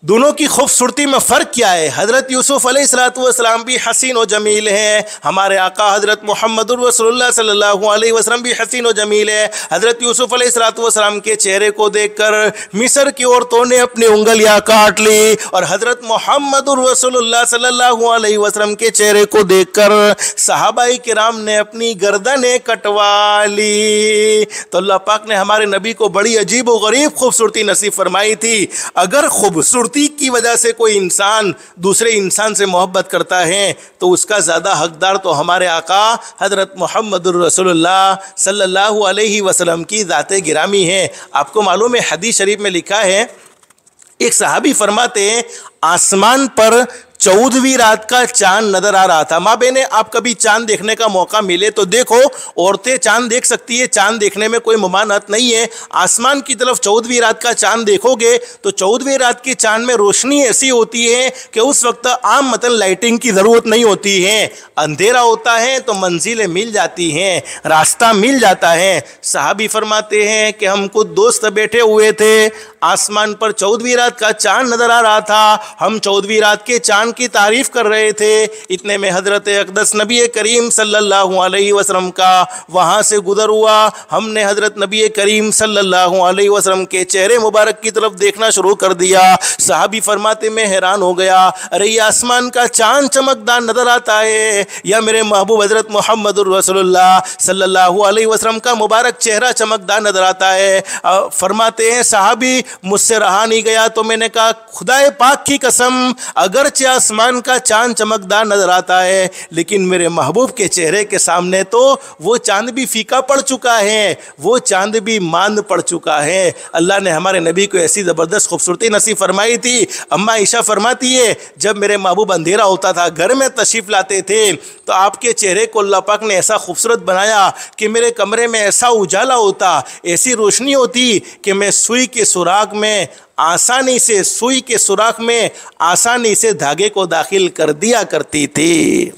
दोनों की खूबसूरती में फ़र्क क्या है? हज़रत यूसुफ़ अलैहिस्सलातु वस्सलाम भी हसीन व जमील हैं, हमारे आका हज़रत मुहम्मदुर रसूलुल्लाह सल्लल्लाहु अलैहि वसल्लम भी हसीन व जमील है। हज़रत यूसुफ़ अलैहिस्सलातु वस्सलाम के चेहरे को देखकर मिस्र की औरतों ने अपनी उंगलियां काट ली और हज़रत मुहम्मदुर रसूलुल्लाह सल्लल्लाहु अलैहि वसल्लम के चेहरे को देखकर सहाबाए किराम ने अपनी गर्दनें कटवा ली। तो अल्लाह पाक ने हमारे नबी को बड़ी अजीब व गरीब खूबसूरती नसीब फरमाई थी। अगर खूबसूरती की वजह से कोई इंसान दूसरे इंसान से मोहब्बत करता है तो उसका ज़्यादा हकदार तो हमारे आका हज़रत मुहम्मदुर रसूलुल्लाह सल्लल्लाहु अलैहि वसल्लम की ज़ाते गिरामी है। आपको मालूम है, हदीस शरीफ में लिखा है, एक सहाबी फरमाते हैं, आसमान पर 14वीं रात का चांद नजर आ रहा था। माँ बहने, आप कभी चांद देखने का मौका मिले तो देखो, औरतें चांद देख सकती है, चांद देखने में कोई ममानत नहीं है। आसमान की तरफ 14वीं रात का चांद देखोगे तो 14वीं रात के चांद में रोशनी ऐसी होती है कि उस वक्त आम मतलब लाइटिंग की जरूरत नहीं होती है। अंधेरा होता है तो मंजिलें मिल जाती हैं, रास्ता मिल जाता है। साहबी फरमाते हैं कि हम कुछ दोस्त बैठे हुए थे, आसमान पर 14वीं रात का चांद नजर आ रहा था। हम 14वीं रात के चांद की तारीफ कर रहे थे। इतने में हजरत अक़दस नबी करीम सल्लल्लाहु अलैहि वसल्लम का वहां से गुजर हुआ। हमने हजरत नबी करीम सल्लल्लाहु अलैहि वसल्लम के चेहरे मुबारक की तरफ देखना शुरू कर दिया। साहबी फरमाते मैं हैरान हो गया, अरे ये आसमान का चांद चमकदार नजर आता है या मेरे महबूब हजरत मोहम्मदुर रसूलुल्लाह सल्लल्लाहु अलैहि वसल्लम का मुबारक चेहरा चमकदार नजर आता है। फरमाते हैं साहबी, मुझसे रहा नहीं गया तो मैंने कहा खुदाए पाक की कसम, अगरचे आसमान का चांद चमकदार नजर आता है लेकिन मेरे महबूब के चेहरे के सामने तो वो चांद भी फीका पड़ चुका है, वो चांद भी मांद पड़ चुका है। अल्लाह ने हमारे नबी को ऐसी ज़बरदस्त खूबसूरती नसीब फरमाई थी। अम्मा आयशा फरमाती है जब मेरे महबूब अंधेरा होता था, घर में तशरीफ़ लाते थे तो आपके चेहरे को अल्लाह पाक ने ऐसा खूबसूरत बनाया कि मेरे कमरे में ऐसा उजाला होता, ऐसी रोशनी होती कि मैं सुई के सुराख में आसानी से धागे को दाखिल कर दिया करती थी।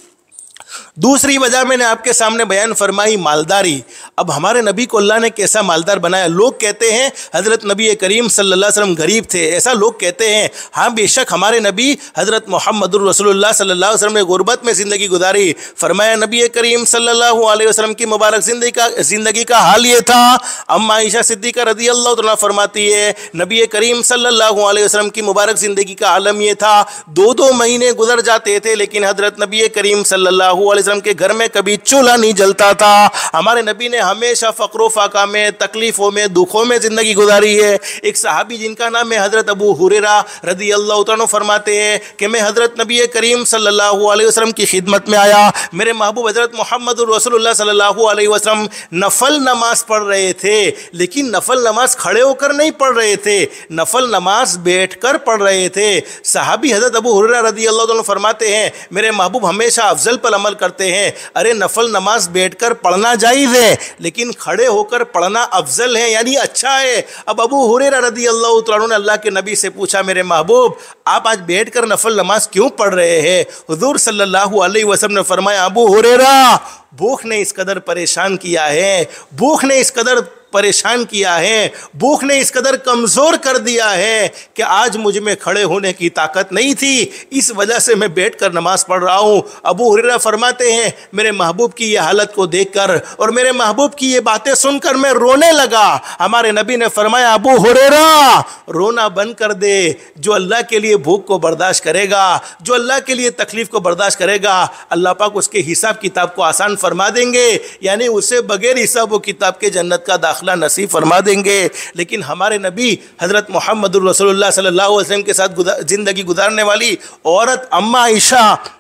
दूसरी वजह मैंने आपके सामने बयान फरमाई, मालदारी। अब हमारे नबी को अल्लाह ने कैसा मालदार बनाया। लोग कहते हैं हज़रत नबी करीम सल्लल्लाहु अलैहि वसल्लम गरीब थे, ऐसा लोग कहते हैं। हाँ बेशक हमारे नबी हज़रत मुहम्मदुर रसूलुल्लाह सल्लल्लाहु अलैहि वसल्लम ने गुरबत में ज़िंदगी गुजारी। फरमाया नबी करीम सल्लल्लाहु अलैहि वसल्लम की मुबारक ज़िंदगी का हाल ये था। अम्मा आयशा सिद्दीक़ा रज़ियल्लाहु तआला फरमाती है नबी करीम सल्लल्लाहु अलैहि वसल्लम की मुबारक ज़िंदगी का आलम ये था, 2-2 महीने गुजर जाते थे लेकिन हज़रत नबी करीम सल्लल्लाहु अलैहि वसल्लम के घर में कभी चूल्हा नहीं जलता था। हमारे नबी ने हमेशा फ़क्र फ़ाका में, तकलीफ़ों में, दुखों में ज़िंदगी गुजारी है। एक सहाबी जिनका नाम है हज़रत अबू हुरैरा रज़ियल्लाहु तआला अन्हु फरमाते हैं कि मैं हज़रत नबी करीम सल्लल्लाहु अलैहि वसल्लम की खिदमत में आया। मेरे महबूब हज़रत मुहम्मदुर रसूलुल्लाह सल्लल्लाहु अलैहि वसल्लम नफल नमाज पढ़ रहे थे, लेकिन नफल नमाज खड़े होकर नहीं पढ़ रहे थे, नफल नमाज बैठकर पढ़ रहे थे। सहाबी हज़रत अबू हुरैरा रज़ियल्लाहु तआला फरमाते हैं मेरे महबूब हमेशा अफजल पर अमल करते हैं। अरे नफल नमाज बैठकर पढ़ना जायज़ है लेकिन खड़े होकर पढ़ना अफजल है, यानी अच्छा है। अब अबू हुरैरा रज़ियल्लाहु तआला अन्हु ने अल्लाह के नबी से पूछा मेरे महबूब आप आज बैठकर नफल नमाज क्यों पढ़ रहे हैं? हुज़ूर सल्लल्लाहु अलैहि वसल्लम ने फरमाया अबू हुरैरा भूख ने इस कदर परेशान किया है, भूख ने इस कदर परेशान किया है, भूख ने इस कदर कमज़ोर कर दिया है कि आज मुझ में खड़े होने की ताकत नहीं थी, इस वजह से मैं बैठकर नमाज पढ़ रहा हूँ। अबू हुरैरा फरमाते हैं मेरे महबूब की ये हालत को देखकर और मेरे महबूब की ये बातें सुनकर मैं रोने लगा। हमारे नबी ने फरमाया अबू हुरैरा रोना बंद कर दे, जो अल्लाह के लिए भूख को बर्दाश्त करेगा, जो अल्लाह के लिए तकलीफ़ को बर्दाश्त करेगा, अल्लाह पाक उसके हिसाब किताब को आसान फरमा देंगे, यानी उसे बगैर हिसाब व किताब के जन्नत का दाखिला नसीब फरमा देंगे। लेकिन हमारे नबी हज़रत मुहम्मदुर रसूलुल्लाह सल्लल्लाहु अलैहि वसल्लम के साथ ज़िंदगी गुजारने वाली औरत अम्मा आयशा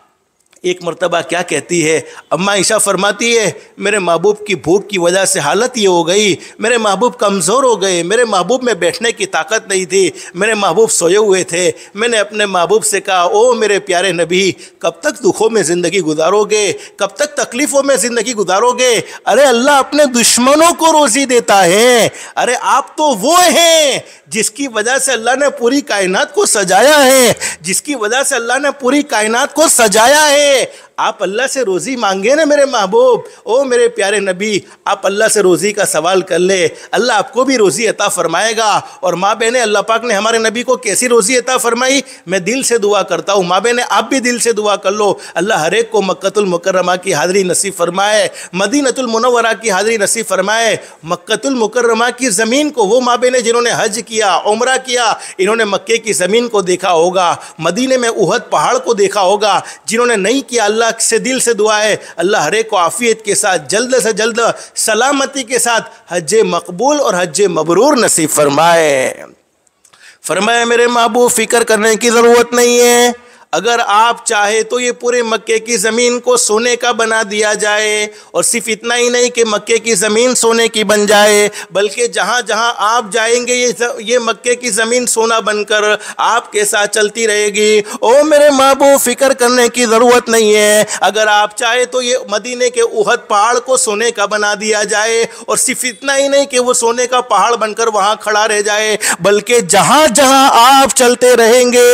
एक मरतबा क्या कहती है, अम्मा आयशा फरमाती है मेरे महबूब की भूख की वजह से हालत ये हो गई, मेरे महबूब कमज़ोर हो गए, मेरे महबूब में बैठने की ताकत नहीं थी, मेरे महबूब सोए हुए थे। मैंने अपने महबूब से कहा ओ मेरे प्यारे नबी कब तक दुखों में ज़िंदगी गुजारोगे, कब तक तकलीफ़ों में ज़िंदगी गुजारोगे? अरे अल्लाह अपने दुश्मनों को रोज़ी देता है। अरे आप तो वो हैं जिसकी वजह से अल्लाह ने पूरी कायनात को सजाया है, जिसकी वजह से अल्लाह ने पूरी कायनात को सजाया है। आप अल्लाह से रोज़ी मांगे ना मेरे महबूब, ओ मेरे प्यारे नबी आप अल्लाह से रोज़ी का सवाल कर ले, अल्लाह आपको भी रोज़ी अता फरमाएगा। और माँ बहने अल्लाह पाक ने हमारे नबी को कैसी रोज़ी अता फरमाई, मैं दिल से दुआ करता हूँ। माँ बहने आप भी दिल से दुआ कर लो, अल्लाह हर एक को मक्कतुल मुकर्रमा की हाज़िरी नसीब फरमाए, मदीनतुल मुनव्वरा की हाज़िरी नसीब फरमाए। मक्कतुल मुकर्रमा की ज़मीन को वो माँ बहने जिन्होंने हज किया, उम्रा किया, इन्होंने मक्के की ज़मीन को देखा होगा, मदीने में उहद पहाड़ को देखा होगा। जिन्होंने नहीं किया अल्लाह से दिल से दुआ है अल्लाह हर एक को आफियत के साथ जल्द से जल्द सलामती के साथ हज मकबूल और हज मबरूर नसीब फरमाए। फरमाया मेरे महबूब फ़िक्र करने की ज़रूरत नहीं है, अगर आप चाहे तो ये पूरे मक्के की ज़मीन को सोने का बना दिया जाए, और सिर्फ इतना ही नहीं कि मक्के की ज़मीन सोने की बन जाए, बल्कि जहाँ जहाँ आप जाएंगे ये मक्के की ज़मीन सोना बनकर आपके साथ चलती रहेगी। ओ मेरे महबूब, फिक्र करने की ज़रूरत नहीं है। अगर आप चाहे तो ये मदीने के उहद पहाड़ को सोने का बना दिया जाए, और सिर्फ इतना ही नहीं कि वो सोने का पहाड़ बनकर वहाँ खड़ा रह जाए, बल्कि जहाँ जहाँ आप चलते रहेंगे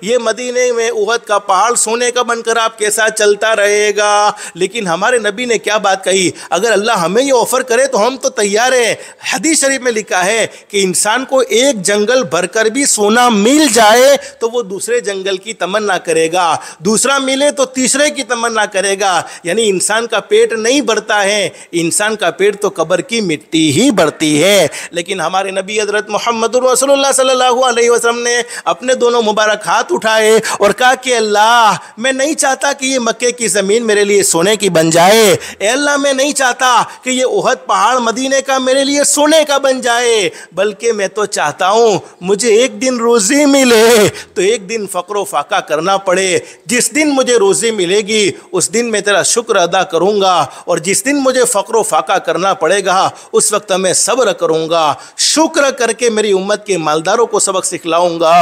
ये मदीने में उहद का पहाड़ सोने का बनकर आपके साथ चलता रहेगा। लेकिन हमारे नबी ने क्या बात कही, अगर अल्लाह हमें ये ऑफर करे तो हम तो तैयार हैं। हदीस शरीफ में लिखा है कि इंसान को एक जंगल भरकर भी सोना मिल जाए तो वो दूसरे जंगल की तमन्ना करेगा, दूसरा मिले तो तीसरे की तमन्ना करेगा। यानी इंसान का पेट नहीं भरता है, इंसान का पेट तो कब्र की मिट्टी ही भरती है। लेकिन हमारे नबी हज़रत मोहम्मद रसूलुल्लाह सल्लल्लाहु अलैहि वसल्लम ने अपने दोनों मुबारक हाथ उठाए और कहा कि अल्लाह, मैं नहीं चाहता कि ये मक्के की ज़मीन मेरे लिए सोने की बन जाए। ए अल्लाह, मैं नहीं चाहता कि ये उहद पहाड़ मदीने का मेरे लिए सोने का बन जाए, बल्कि मैं तो चाहता हूँ मुझे एक दिन रोज़ी मिले तो एक दिन फ़क्र फाका करना पड़े। जिस दिन मुझे रोज़ी मिलेगी उस दिन मैं तेरा शुक्र अदा करूँगा, और जिस दिन मुझे फ़क्र फाका करना पड़ेगा उस वक्त मैं सब्र करूँगा। शुक्र करके मेरी उम्मत के मालदारों को सबक सिखलाऊँगा,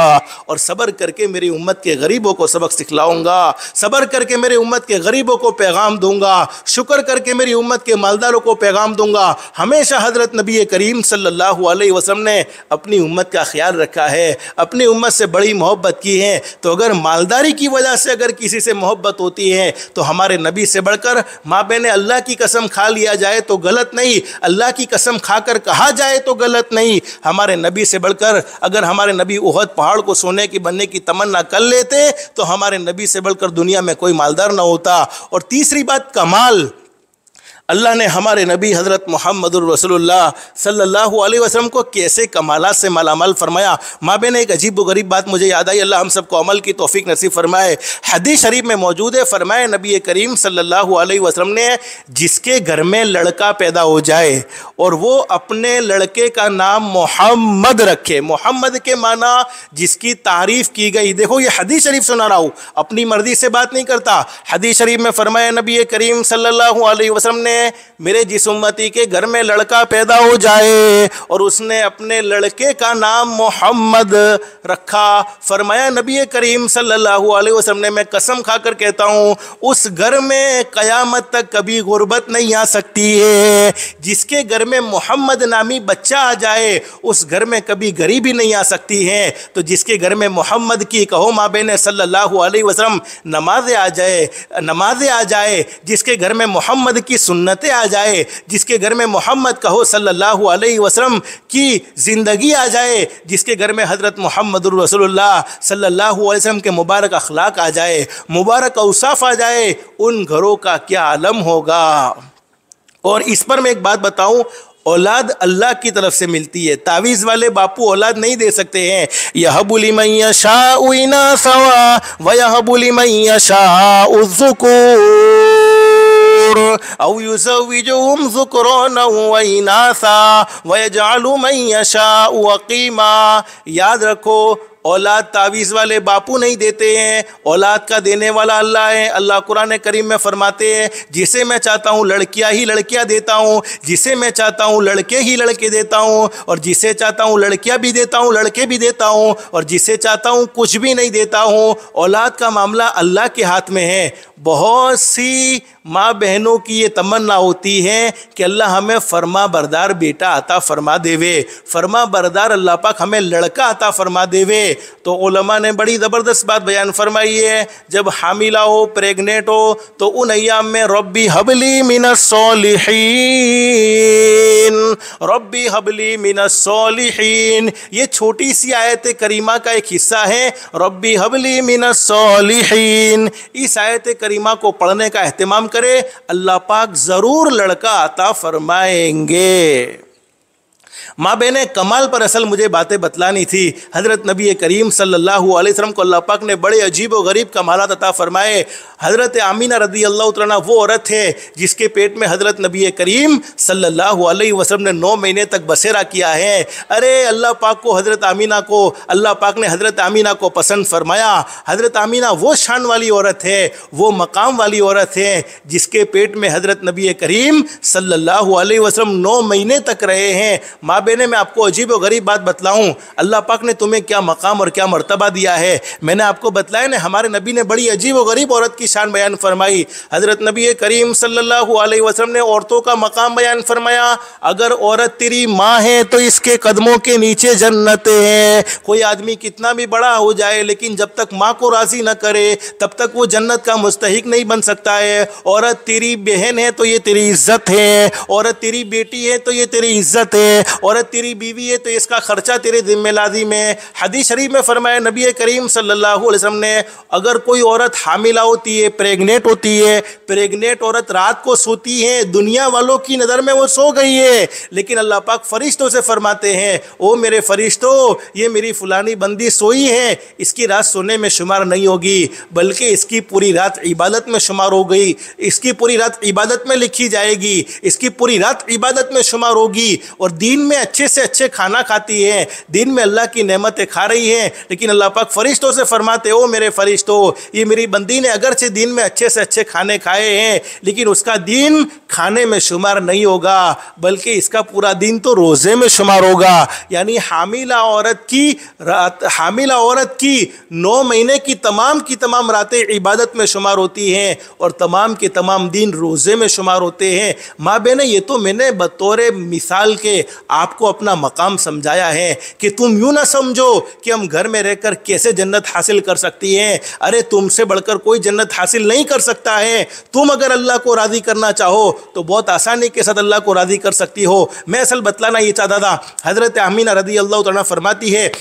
और सब्र करके मेरी उम्मत के गरीबों को सबक सिखलाऊँगा। सब्र करके मेरी उम्मत के गरीबों को पैगाम दूँगा, शुक्र करके मेरी उम्मत के मालदारों को पैगाम दूँगा। हमेशा हज़रत नबी करीम सल्लल्लाहु अलैहि वसल्लम ने अपनी उम्मत का ख्याल रखा है, अपनी उम्मत से बड़ी मोहब्बत की है। तो अगर मालदारी की वजह से अगर किसी से मोहब्बत होती है तो हमारे नबी से बढ़कर माँ बहन अल्लाह की कसम खा लिया जाए तो गलत नहीं, अल्लाह की कसम खाकर कहा जाए तो गलत नहीं। हमारे नबी से बढ़कर अगर हमारे नबी उहद पहाड़ को सोने की बनने की तमन्ना कर लेते तो हमारे नबी से बढ़कर दुनिया में कोई मालदार ना होता। और तीसरी बात, कमाल, अल्लाह ने हमारे नबी हज़रत मोहम्मद रसूलुल्लाह सल्लल्लाहु अलैहि वसल्लम को कैसे कमालात से मालामाल फरमाया। माँ बहन, एक अजीब व गरीब बात मुझे याद आई, अल्लाह हम सबको अमल की तौफीक नसीब फरमाए। हदीस शरीफ में मौजूद है, फरमाए नबी करीम सल्लल्लाहु अलैहि वसल्लम ने, जिसके घर में लड़का पैदा हो जाए और वो अपने लड़के का नाम मोहम्मद रखे, मोहम्मद के माना जिसकी तारीफ़ की गई। देखो ये हदीस शरीफ सुना रहा हूँ, अपनी मर्जी से बात नहीं करता। हदीस शरीफ में फरमाया नबी करीम सल्लल्लाहु अलैहि वसल्लम ने, मेरे जिस उम्मती के घर में लड़का पैदा हो जाए और उसने अपने लड़के का नाम मोहम्मद रखा, फरमाया नबी करीम सल्लल्लाहु अलैहि वसल्लम ने, मैं कसम खाकर कहता हूँ उस घर में क़यामत तक कभी गुर्बत नहीं आ सकती है। जिसके घर में मोहम्मद नामी बच्चा आ जाए उस घर में कभी गरीबी नहीं आ सकती है। तो जिसके घर में मोहम्मद की, कहो माँ बहन सल्लल्लाहु अलैहि वसल्लम, नमाज़ें आ जाए, जिसके घर में मोहम्मद की सुन्नतें आ जाए, जिसके घर में मोहम्मद कहो सल्लल्लाहु अलैहि वसल्लम की ज़िंदगी आ जाए, जिसके घर में हज़रत मोहम्मद रसूलुल्लाह सल्लल्लाहु अलैहि वसल्लम के मुबारक अखलाक आ जाए, मुबारक औसाफ आ जाए, उन घरों का क्या आलम होगा। और इस पर मैं एक बात बताऊं, औलाद अल्लाह की तरफ से मिलती है, तावीज़ वाले बापू औलाद नहीं दे सकते हैं। यहबु लिमन यशाउ इनासा व यहबु लिमन यशाउ ज़ुकूर औ युज़व्विजुहुम ज़ुक्राना व इनासा व यजअलु मन यशाउ अक़ीमा। याद रखो, औलाद तावीज़ वाले बापू नहीं देते हैं, औलाद का देने वाला अल्लाह है। अल्लाह कुरान करीम में फरमाते हैं, जिसे मैं चाहता हूँ लड़कियाँ ही लड़कियाँ देता हूँ, जिसे मैं चाहता हूँ लड़के ही लड़के देता हूँ, और जिसे चाहता हूँ लड़कियाँ भी देता हूँ लड़के भी देता हूँ, और जिसे चाहता हूँ कुछ भी नहीं देता हूँ। औलाद का मामला अल्लाह के हाथ में है। बहुत सी माँ बहनों की ये तमन्ना होती है कि अल्लाह हमें फरमा बरदार बेटा अता फरमा देवे, फरमा बरदार अल्लाह पाक हमें लड़का अता फरमा देवे। तो उलमा ने बड़ी ज़बरदस्त बात बयान फरमाई है, जब हामिला हो, प्रेग्नेंट हो, तो उन अय्याम में रब्बी हबली मिनस सॉलिहीन, रब्बी हबली मिनस सॉलिहीन, ये छोटी सी आयत करीमा का एक हिस्सा है, रब्बी हबली मिनस सॉलिहीन। इस आयत करीमा को पढ़ने का एहतिमाम करे, अल्लाह पाक ज़रूर लड़का अता फरमाएंगे। माँ बहने, कमाल पर असल मुझे बातें बतलानी थी। हज़रत नबी करीम सल्लल्लाहु अलैहि वसल्लम को अल्लाह पाक ने बड़े अजीब व गरीब कमालात अता फरमाए। हज़रत आमीना रदी अल्लाह तआला वो औरत है जिसके पेट में हज़रत नबी करीम सल्लल्लाहु अलैहि वसल्लम ने 9 महीने तक बसेरा किया है। अरे अल्लाह पाक को हज़रत आमीना को अल्लाह पाक ने हज़रत आमीना को पसंद फरमाया। हज़रत आमीना वो शान वाली औरत है, वो मकाम वाली औरत है जिसके पेट में हज़रत नबी करीम सल्लल्लाहु अलैहि वसल्लम 9 महीने तक रहे हैं। माँ बहने, मैं आपको अजीब व गरीब बात बतलाऊँ, अल्लाह पाक ने तुम्हें क्या मकाम और क्या मर्तबा दिया है। मैंने आपको बतलाया ना, हमारे नबी ने बड़ी अजीब व गरीब औरत की शान बयान फरमाई। हज़रत नबी करीम सल्लल्लाहु अलैहि वसल्लम ने औरतों का मकाम बयान फरमाया। अगर औरत तेरी माँ है तो इसके कदमों के नीचे जन्नत है। कोई आदमी कितना भी बड़ा हो जाए, लेकिन जब तक माँ को राज़ी न करे तब तक वो जन्नत का मुस्तहिक नहीं बन सकता है। औरत तेरी बहन है तो ये तेरी इज्जत है, औरत तेरी बेटी है तो ये तेरी इज्जत है, औरत तेरी बीवी है तो इसका खर्चा तेरे जिम्मे लाजिम है। हदीस शरीफ में फरमाया नबी करीम सल्लल्लाहु अलैहि वसल्लम ने, अगर कोई औरत हामिला होती है, प्रेग्नेंट होती है, प्रेग्नेंट औरत रात को सोती है, दुनिया वालों की नज़र में वो सो गई है, लेकिन अल्लाह पाक फरिश्तों से फरमाते हैं, ओ मेरे फरिश्तों, ये मेरी फुलानी बंदी सोई है, इसकी रात सोने में शुमार नहीं होगी, बल्कि इसकी पूरी रात इबादत में शुमार हो गई, इसकी पूरी रात इबादत में लिखी जाएगी, इसकी पूरी रात इबादत में शुमार होगी। और दिन में अच्छे से अच्छे खाना खाती है, दिन में अल्लाह की नेमतें खा रही हैं, लेकिन अल्लाह पाक फरिश्तों से फरमाते, ओ मेरे फरिश्तों, ये मेरी बंदी ने अगरचे दिन में अच्छे से अच्छे खाने खाए हैं, लेकिन उसका दिन खाने में शुमार नहीं होगा, बल्कि इसका पूरा दिन तो रोज़े में शुमार होगा। यानी हामिला औरत की 9 महीने की तमाम रातें इबादत में शुमार होती हैं और तमाम के तमाम दिन रोज़े में शुमार होते हैं। माँ बहने, ये तो मैंने बतौर मिसाल के आपको अपना मकाम समझाया है कि तुम यूँ ना समझो कि हम घर में रहकर कैसे जन्नत हासिल कर सकती हैं। अरे तुमसे बढ़कर कोई जन्नत हासिल नहीं कर सकता है। तुम अगर अल्लाह को राज़ी करना चाहो तो बहुत आसानी के साथ अल्लाह को राज़ी कर सकती हो। मैं असल बतलाना ये चाहता था, हज़रत आमीना रदी अल्लाह तआला फरमाती है,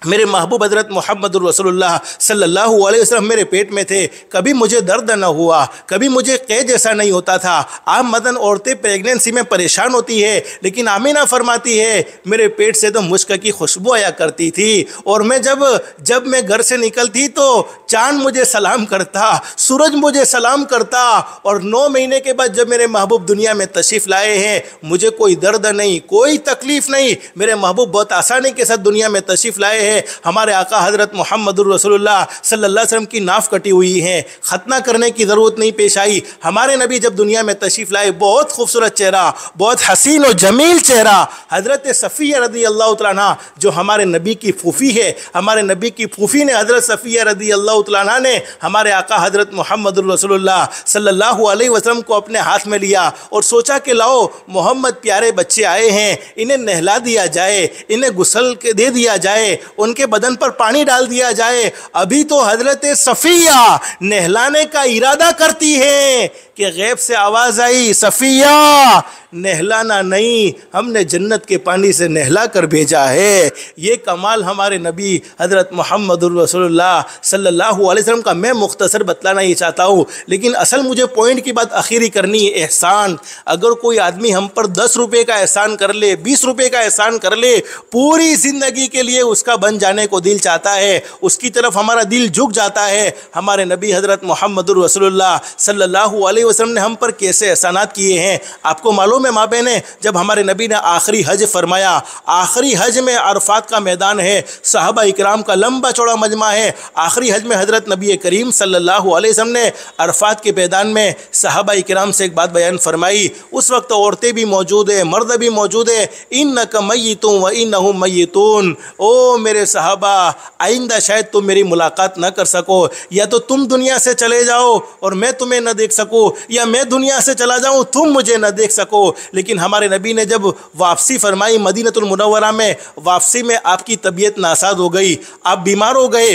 मेरे महबूब हज़रत मोहम्मद रसूलुल्लाह सल्लल्लाहु अलैहि वसल्लम मेरे पेट में थे, कभी मुझे दर्द न हुआ, कभी मुझे कैद जैसा नहीं होता था। आम मदन औरतें प्रेगनेंसी में परेशान होती है, लेकिन आमीना फरमाती है मेरे पेट से तो मुश्क की खुशबू आया करती थी, और मैं जब मैं घर से निकलती तो चाँद मुझे सलाम करता, सूरज मुझे सलाम करता। और 9 महीने के बाद जब मेरे महबूब दुनिया में तशरीफ़ लाए हैं, मुझे कोई दर्द नहीं, कोई तकलीफ़ नहीं, मेरे महबूब बहुत आसानी के साथ दुनिया में तशरीफ़ लाए हैं। हमारे आका हज़रत मोहम्मद रसूलुल्लाह सल्लल्लाहु अलैहि वसल्लम की नाफ कटी हुई है, खतना करने की ज़रूरत नहीं पेश आई। हमारे नबी जब दुनिया में तशरीफ़ लाए, बहुत खूबसूरत चेहरा, बहुत हसीन और जमील चेहरा, हज़रत सफ़िया रदी अल्लाह तआला अन्हा जो हमारे नबी की फूफी है, हमारे नबी की फूफी ने हज़रत सफ़िया रदी अल्लाह तआला अन्हा ने हमारे आका हज़रत मोहम्मद रसूलुल्लाह सल्लल्लाहु अलैहि वसल्लम को अपने हाथ में लिया और सोचा कि लाओ मोहम्मद प्यारे बच्चे आए हैं, इन्हें नहला दिया जाए, इन्हें गुस्ल दे दिया जाए, उनके बदन पर पानी डाल दिया जाए। अभी तो हज़रत सफ़िया नहलाने का इरादा करती है कि गैब से आवाज़ आई, सफ़िया नहलाना नहीं, हमने जन्नत के पानी से नहला कर भेजा है। ये कमाल हमारे नबी हज़रत मोहम्मद रसूलुल्लाह सल्लल्लाहु अलैहि वसल्लम का मैं मुख्तसर बतलाना ही चाहता हूँ, लेकिन असल मुझे पॉइंट की बात आखिरी करनी है। एहसान, अगर कोई आदमी हम पर 10 रुपये का एहसान कर ले, 20 रुपये का एहसान कर ले, पूरी ज़िंदगी के लिए उसका बन जाने को दिल चाहता है, उसकी तरफ हमारा दिल झुक जाता है। हमारे नबी हज़रत मोहम्मद रसूलुल्लाह सल्लल्लाहु अलैहि वसल्लम ने हम पर कैसे एहसानात किए हैं आपको मालूम है माँ बहने। जब हमारे नबी ने आखिरी हज फरमाया, आखिरी हज में अरफात का मैदान है, सहाबा इकराम का लंबा चौड़ा मजमा है, आखिरी हज में हज़रत नबी करीम सल्लल्लाहु अलैहि वसल्लम ने अरफात के मैदान में सहाबा इकराम से एक बात बयान फरमाई। उस वक्त औरतें भी मौजूद है, मर्द भी मौजूद है। इन्नका मय्यितुन व इन्नहुम मय्यितून, ओ मेरे सहाबा, आइंदा शायद तुम मेरी मुलाकात न कर सको, या तो तुम दुनिया से चले जाओ और मैं तुम्हें न देख सकूँ, या मैं दुनिया से चला जाऊँ तुम मुझे न देख सको। लेकिन हमारे नबी ने जब वापसी फरमाई मदीनतुल मुनव्वरा में, वापसी में आपकी तबीयत नासाज हो गई, आप बीमार हो गए,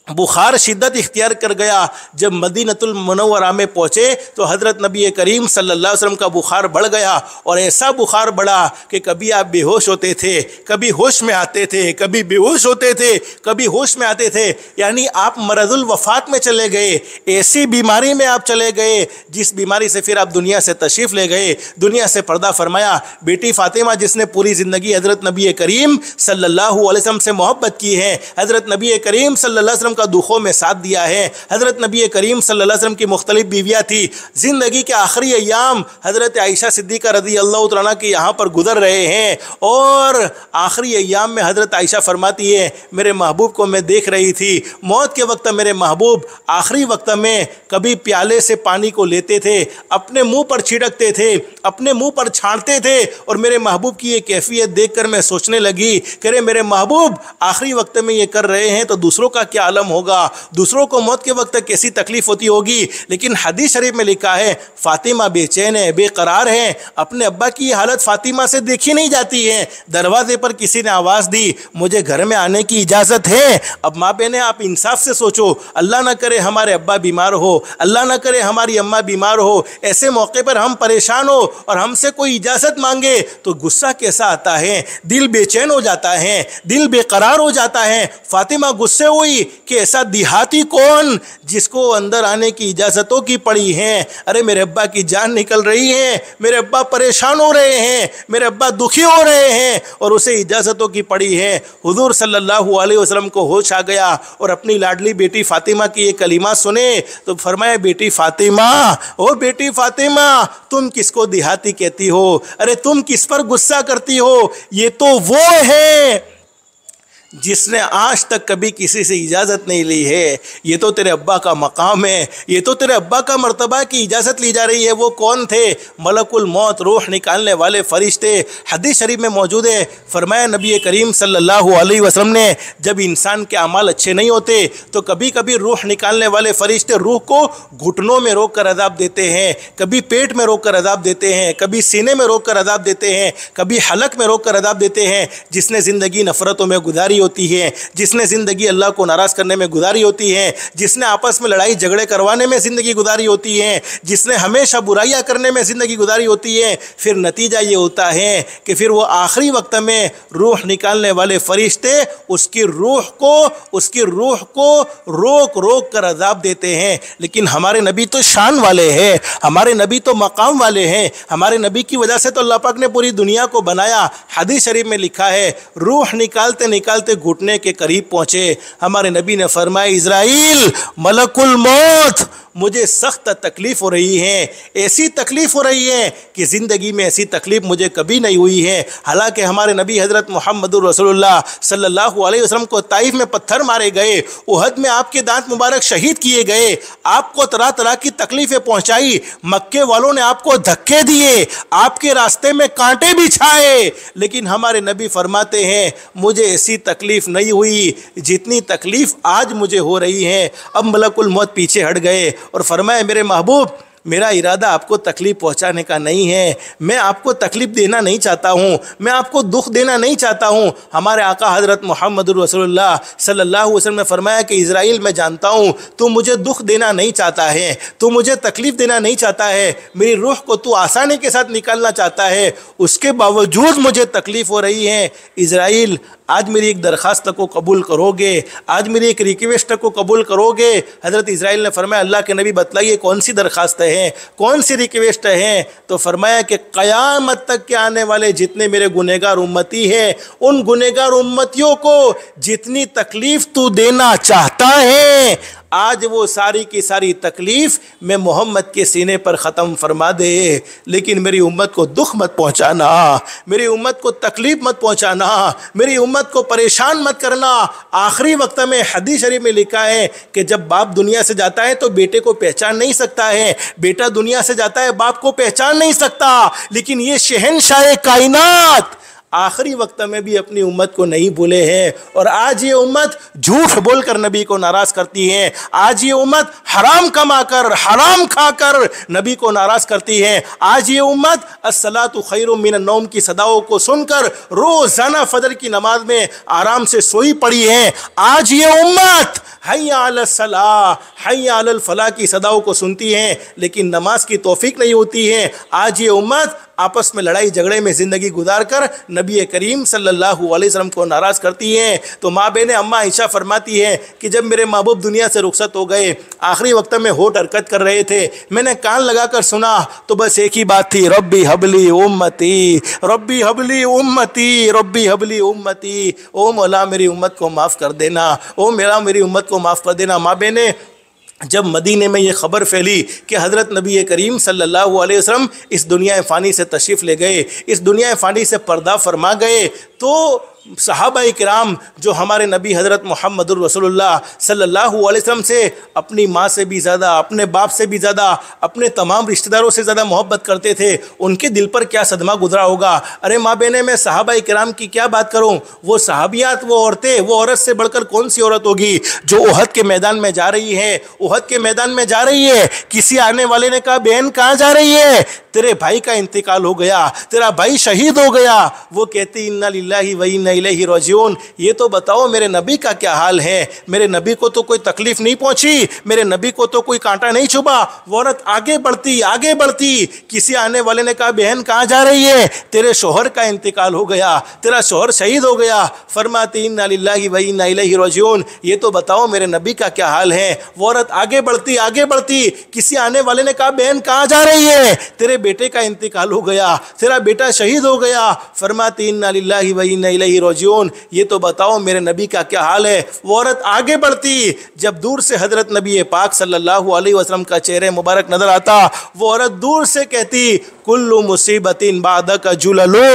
बुखार शिद्दत इख्तियार कर गया। जब मदीनतुल मुनव्वरा में पहुँचे तो हज़रत नबी करीम सल्लल्लाहु अलैहि वसल्लम का बुखार बढ़ गया, और ऐसा बुखार बढ़ा कि कभी आप बेहोश होते थे, कभी होश में आते थे, कभी बेहोश होते थे, कभी होश में आते थे। यानी आप मरजुल वफ़ात में चले गए, ऐसी बीमारी में आप चले गए जिस बीमारी से फिर आप दुनिया से तशरीफ़ ले गए, दुनिया से पर्दा फरमाया। बेटी फ़ातिमा जिसने पूरी ज़िंदगी हज़रत नबी करीम सल्लल्लाहु अलैहि वसल्लम से मोहब्बत की है, हज़रत नबी करीम सल्लल्लाहु अलैहि वसल्लम का दुखों में साथ दिया है। हज़रत नबी करीम सल्लल्लाहु अलैहि वसल्लम की मुख्तलिफ बीवियाँ थी। ज़िंदगी के आखिरी अय्याम हज़रत आयशा सिद्दीक़ा रज़ी अल्लाह तआला अन्हा के यहाँ पर गुजर रहे हैं, और आखिरी अय्याम में हज़रत आयशा फरमाती है, मेरे महबूब को मैं देख रही थी। मौत के वक्त मेरे महबूब आखिरी वक्त में कभी प्याले से पानी को लेते थे, अपने मुँह पर छिड़कते थे, अपने मुँह पर छाँटते थे, और मेरे महबूब की ये कैफियत देख कर मैं सोचने लगी कि मेरे महबूब आखिरी वक्त में ये कर रहे हैं तो दूसरों का क्या आलम होगा, दूसरों को मौत के वक्त कैसी तकलीफ होती होगी। लेकिन हदीस शरीफ में लिखा है फातिमा बेचैन है, बेकरार है। अपने अब्बा की हालत फातिमा से देखी नहीं जाती है। दरवाजे पर किसी ने आवाज़ दी, मुझे घर में आने की इजाज़त है। अब माँ बहनें आप इंसाफ से सोचो, अल्लाह ना करे हमारे अब्बा बीमार हो, अल्लाह ना करे हमारी अम्मा बीमार हो, ऐसे मौके पर हम परेशान हो और हमसे कोई इजाज़त मांगे तो गुस्सा कैसा आता है, दिल बेचैन हो जाता है, दिल बेकरार हो जाता है। फातिमा गुस्से हुई कि ऐसा देहाती कौन जिसको अंदर आने की इजाज़तों की पड़ी है। अरे मेरे अब्बा की जान निकल रही है, मेरे अब्बा परेशान हो रहे हैं, मेरे अब्बा दुखी हो रहे हैं, और उसे इजाज़तों की पड़ी है। हुजूर सल्लल्लाहु अलैहि वसल्लम को होश आ गया और अपनी लाडली बेटी फातिमा की ये कलीमा सुने तो फरमाया, बेटी फातिमा, ओ बेटी फातिमा, तुम किसको देहाती कहती हो? अरे तुम किस पर गुस्सा करती हो? ये तो वो है जिसने आज तक कभी किसी से इजाज़त नहीं ली है। ये तो तेरे अब्बा का मकाम है, ये तो तेरे अब्बा का मर्तबा की इजाज़त ली जा रही है। वो कौन थे? मलकुल मौत, रूह निकालने वाले फरिश्ते। हदीस शरीफ में मौजूद है, फरमाया नबी करीम सल्लल्लाहु अलैहि वसल्लम ने, जब इंसान के अमाल अच्छे नहीं होते तो कभी कभी रूह निकालने वाले फरिश्ते रूह को घुटनों में रोक कर अज़ाब देते हैं, कभी पेट में रोक कर अज़ाब देते हैं, कभी सीने में रोक कर अज़ाब देते हैं, कभी हलक में रोक कर अज़ाब देते हैं। जिसने ज़िंदगी नफ़रतों में गुजारी होती है, जिसने ज़िंदगी अल्लाह को नाराज़ करने में गुजारी होती है, जिसने आपस में लड़ाई झगड़े करवाने में ज़िंदगी गुजारी होती है, जिसने हमेशा बुराइयां करने में ज़िंदगी गुजारी होती है, फिर नतीजा ये होता है कि फिर वो आखिरी वक्त में रूह निकालने वाले फरिश्ते उसकी रूह को रोक रोक कर अज़ाब देते हैं। लेकिन हमारे नबी तो शान वाले हैं, हमारे नबी तो मकाम वाले हैं, हमारे नबी की वजह से तो अल्लाह पाक ने पूरी दुनिया को बनाया। हदीस शरीफ में लिखा है, रूह निकालते निकालते घुटने के करीब पहुँचे, हमारे नबी ने फरमाया, इज़राइल, मलकुल मौत, मुझे सख्त तकलीफ़ हो रही है, ऐसी तकलीफ़ हो रही है कि ज़िंदगी में ऐसी तकलीफ़ मुझे कभी नहीं हुई है। हालांकि हमारे नबी हज़रत मुहम्मदुर रसूलुल्लाह सल्लल्लाहु अलैहि वसल्लम को ताइफ में पत्थर मारे गए, उहद में आपके दांत मुबारक शहीद किए गए, आपको तरह तरह की तकलीफ़ें पहुँचाई, मक्के वालों ने आपको धक्के दिए, आपके रास्ते में कांटे बिछाए, लेकिन हमारे नबी फरमाते हैं, मुझे ऐसी तकलीफ़ नहीं हुई जितनी तकलीफ़ आज मुझे हो रही है। अब मलकुल मौत पीछे हट गए और फरमाए, मेरे महबूब, मेरा इरादा आपको तकलीफ़ पहुंचाने का नहीं है, मैं आपको तकलीफ़ देना नहीं चाहता हूं, मैं आपको दुख देना नहीं चाहता हूं। हमारे आका हज़रत मुहम्मदुर रसूलुल्लाह सल्लल्लाहु अलैहि वसल्लम ने फरमाया कि इज़राइल, मैं जानता हूं तू मुझे दुख देना नहीं चाहता है, तू मुझे तकलीफ़ देना नहीं चाहता है, मेरी रूह को तू आसानी के साथ निकालना चाहता है, उसके बावजूद मुझे तकलीफ़ हो रही है। इज़राइल, आज मेरी एक दरख्वास्त को कबूल करोगे? आज मेरी एक रिक्वेस्ट को कबूल करोगे? हज़रत इज़राइल ने फरमाया, अल्लाह के नबी बतलाइए कौन सी दरख्वास्त है, कौन सी रिक्वेस्ट है? तो फरमाया कि क़यामत तक के आने वाले जितने मेरे गुनहगार उम्मती हैं, उन गुनहगार उम्मतियों को जितनी तकलीफ़ तू देना चाहता है, आज वो सारी की सारी तकलीफ़ मैं मोहम्मद के सीने पर ख़त्म फरमा दे, लेकिन मेरी उम्मत को दुख मत पहुँचाना, मेरी उम्मत को तकलीफ़ मत पहुँचाना, मेरी उम्मत को परेशान मत करना। आखिरी वक्त में हदीस शरीफ में लिखा है कि जब बाप दुनिया से जाता है तो बेटे को पहचान नहीं सकता है, बेटा दुनिया से जाता है बाप को पहचान नहीं सकता, लेकिन ये शहंशाह कायनात आखिरी वक्त में भी अपनी उम्मत को नहीं भूले हैं। और आज ये उम्मत झूठ बोलकर नबी को नाराज़ करती है, आज ये उम्मत हराम कमाकर, हराम खाकर नबी को नाराज़ करती है। आज ये उम्मत अस्सलातु खैरुम मिनन नौम की सदाओं को सुनकर रोज़ाना फजर की नमाज में आराम से सोई पड़ी है। आज ये उम्मत हय्या अलल सलाह, हय्या अलल फलाह की सदाओं को सुनती हैं, लेकिन नमाज की तौफीक नहीं होती है। आज ये उम्मत आपस में लड़ाई झगड़े में ज़िंदगी गुजार कर नबी करीम सल्लल्लाहु अलैहि वसल्लम को नाराज़ करती हैं। तो माँ बहन अम्मा आयशा फरमाती है कि जब मेरे महबूब दुनिया से रुखसत हो गए, आखिरी वक्त में होठ हरकत कर रहे थे, मैंने कान लगा कर सुना तो बस एक ही बात थी, रब्बी हबली उम्मती, रब्बी हबली उम्मती, रब्बी हबली उम्मती। ओ मौला मेरी उम्मत को माफ़ कर देना, ओ मेरी उम्मत को माफ़ कर देना। माँ बहने जब मदीने में ये ख़बर फैली कि हज़रत नबी करीम सल्लल्लाहु अलैहि वसल्लम इस दुनिया फ़ानी से तशरीफ़ ले गए, इस दुनिया फ़ानी से पर्दा फरमा गए, तो सहाबाए किराम जो हमारे नबी हज़रत मुहम्मदुर रसूलुल्लाह सल्लल्लाहु अलैहि वसल्लम से अपनी माँ से भी ज़्यादा, अपने बाप से भी ज़्यादा, अपने तमाम रिश्तेदारों से ज़्यादा मोहब्बत करते थे, उनके दिल पर क्या सदमा गुजरा होगा। अरे माँ बहने मैं सहाबाए किराम की क्या बात करूँ, वो सहाबियात, वो औरतें, वो औरत से बढ़कर कौन सी औरत होगी जो उहद के मैदान में जा रही है, उहद के मैदान में जा रही है। किसी आने वाले ने कहा बहन कहाँ जा रही है, तेरे भाई का इंतकाल हो गया, तेरा भाई शहीद हो गया। वो कहती इन्ना लिल्लाहि व इन्ना इलैहि राजिऊन। ये तो बताओ मेरे नबी का क्या हाल है, मेरे नबी को तो कोई तकलीफ नहीं पहुंची, मेरे नबी को तो कोई कांटा नहीं छुपा। वो औरत आगे बढ़ती आगे बढ़ती, किसी आने वाले ने कहा बहन कहाँ जा रही है, तेरे शोहर का इंतकाल हो गया, तेरा शोहर शहीद हो गया। फरमाती इन्ना लिल्लाहि व इन्ना इलैहि राजिऊन। ये तो बताओ मेरे नबी का क्या हाल है। वो औरत आगे बढ़ती, किसी आने वाले ने कहा बहन कहाँ जा रही है, तेरे बेटे का इंतकाल हो गया, तेरा बेटा शहीद हो गया। फरमाती इन्ना लिल्लाहि व इन्ना इलैहि राजिऊन। ये तो बताओ मेरे नबी का क्या हाल है। वो औरत आगे बढ़ती, जब दूर से हजरत नबी पाक सल्लल्लाहु अलैहि वसल्लम का चेहरे मुबारक नजर आता, वो औरत दूर से कहती कुल्लु मुसीबतिन बादक जुललु।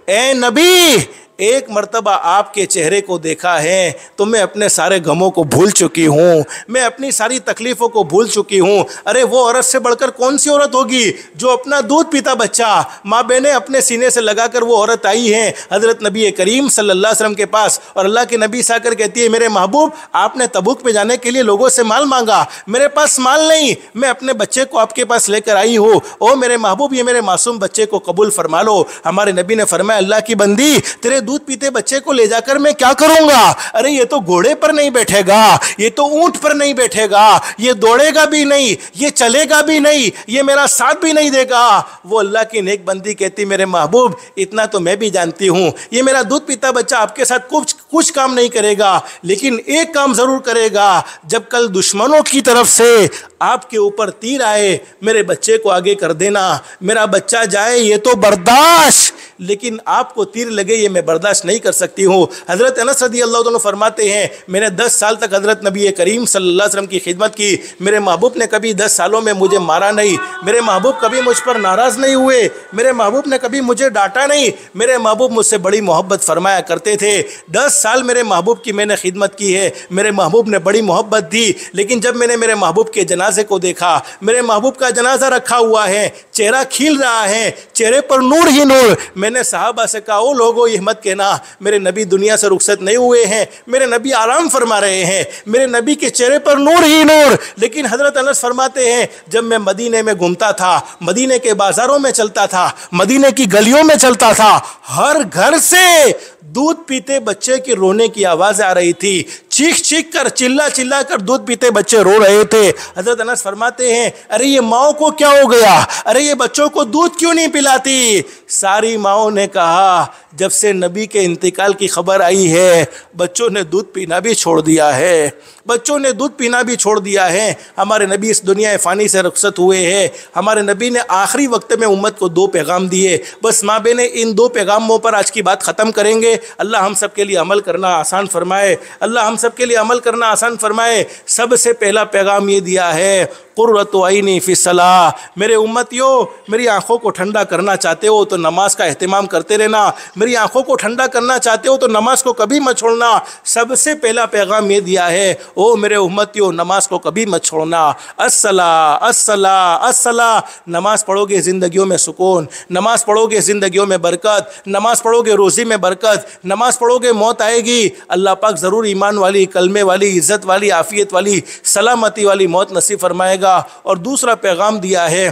ए नबी, एक मर्तबा आपके चेहरे को देखा है तो मैं अपने सारे गमों को भूल चुकी हूँ, मैं अपनी सारी तकलीफ़ों को भूल चुकी हूँ। अरे वो औरत से बढ़कर कौन सी औरत होगी जो अपना दूध पीता बच्चा माँ बहनें अपने सीने से लगाकर वो औरत आई है हज़रत नबी करीम सल्लल्लाहु अलैहि वसल्लम के पास, और अल्लाह के नबी से आकर कहती है मेरे महबूब आपने तबूक पे जाने के लिए लोगों से माल मांगा, मेरे पास माल नहीं, मैं अपने बच्चे को आपके पास लेकर आई हूँ। ओ मेरे महबूब ये मेरे मासूम बच्चे को कबूल फरमा लो। हमारे नबी ने फरमाया अल्लाह की बंदी, तेरे दूध पीते बच्चे को ले जाकर मैं क्या करूंगा। अरे ये तो घोड़े पर नहीं बैठेगा, ये तो ऊंट पर नहीं बैठेगा, ये दौड़ेगा भी नहीं, ये चलेगा भी नहीं, ये मेरा साथ भी नहीं देगा। वो अल्लाह की नेक बंदी कहती मेरे महबूब इतना तो मैं भी जानती हूं, ये मेरा दूध पीता बच्चा आपके साथ कुछ काम नहीं करेगा, लेकिन एक काम जरूर करेगा, जब कल दुश्मनों की तरफ से आपके ऊपर तीर आए मेरे बच्चे को आगे कर देना। मेरा बच्चा जाए ये तो बर्दाश्त, लेकिन आपको तीर लगे ये मैं बर्दाश्त नहीं कर सकती हूँ। हज़रत अनस रज़ियल्लाहु अन्हु फरमाते हैं मैंने 10 साल तक हज़रत नबी करीम सल्लल्लाहु अलैहि वसल्लम की खिदमत की, मेरे महबूब ने कभी 10 सालों में मुझे मारा नहीं, मेरे महबूब कभी मुझ पर नाराज़ नहीं हुए, मेरे महबूब ने कभी मुझे डांटा नहीं, मेरे महबूब मुझसे बड़ी मोहब्बत फरमाया करते थे। 10 साल मेरे महबूब की मैंने खिदमत की है, मेरे महबूब ने बड़ी मोहब्बत दी, लेकिन जब मैंने मेरे महबूब के जनाजे को देखा, मेरे महबूब का जनाजा रखा हुआ है, चेहरा खिल रहा है, चेहरे पर नूर ही नूर, मैंने साहबा से कहा ओ लोगो ये मत कहना मेरे नबी दुनिया से रुखसत नहीं हुए हैं, मेरे नबी आराम फरमा रहे हैं, मेरे नबी के चेहरे पर नूर ही नूर। लेकिन हजरत अनस फरमाते हैं जब मैं मदीने में घूमता था, मदीने के बाजारों में चलता था, मदीने की गलियों में चलता था, हर घर से दूध पीते बच्चे के रोने की आवाज आ रही थी, चीख चीख कर चिल्ला कर दूध पीते बच्चे रो रहे थे। हजरत अनस फरमाते हैं अरे ये माओ को क्या हो गया, अरे ये बच्चों को दूध क्यों नहीं पिलाती। सारी माओ ने कहा जब से नबी के इंतकाल की खबर आई है बच्चों ने दूध पीना भी छोड़ दिया है, बच्चों ने दूध पीना भी छोड़ दिया है। हमारे नबी इस दुनिया फ़ानी से रुखसत हुए हैं, हमारे नबी ने आखिरी वक्त में उम्मत को 2 पैगाम दिए। बस माँ बहने इन 2 पैगामों पर आज की बात ख़त्म करेंगे। अल्लाह हम सब के लिए अमल करना आसान फरमाए, अल्लाह हम सब के लिए अमल करना आसान फरमाए। सबसे पहला पैगाम ये दिया है कुर्रतु ऐनी फी सलाह, मेरे उम्मतियों मेरी आंखों को ठंडा करना चाहते हो तो नमाज का एहतिमाम करते रहना, मेरी आंखों को ठंडा करना चाहते हो तो नमाज को कभी मत छोड़ना। सबसे पहला पैगाम ये दिया है ओ मेरे उम्मतियों नमाज को कभी मत छोड़ना। अस्सला अस्सला अस्सला, नमाज पढ़ोगे ज़िंदगियों में सुकून, नमाज पढ़ोगे ज़िंदगियों में बरकत, नमाज पढ़ोगे रोज़ी में बरकत, नमाज पढ़ोगे मौत आएगी, अल्लाह पाक ज़रूर ईमान वाली, कलमे वाली, इज़्ज़त वाली, आफ़ियत वाली, सलामती वाली मौत नसीब फरमाएगा। और दूसरा पैगाम दिया है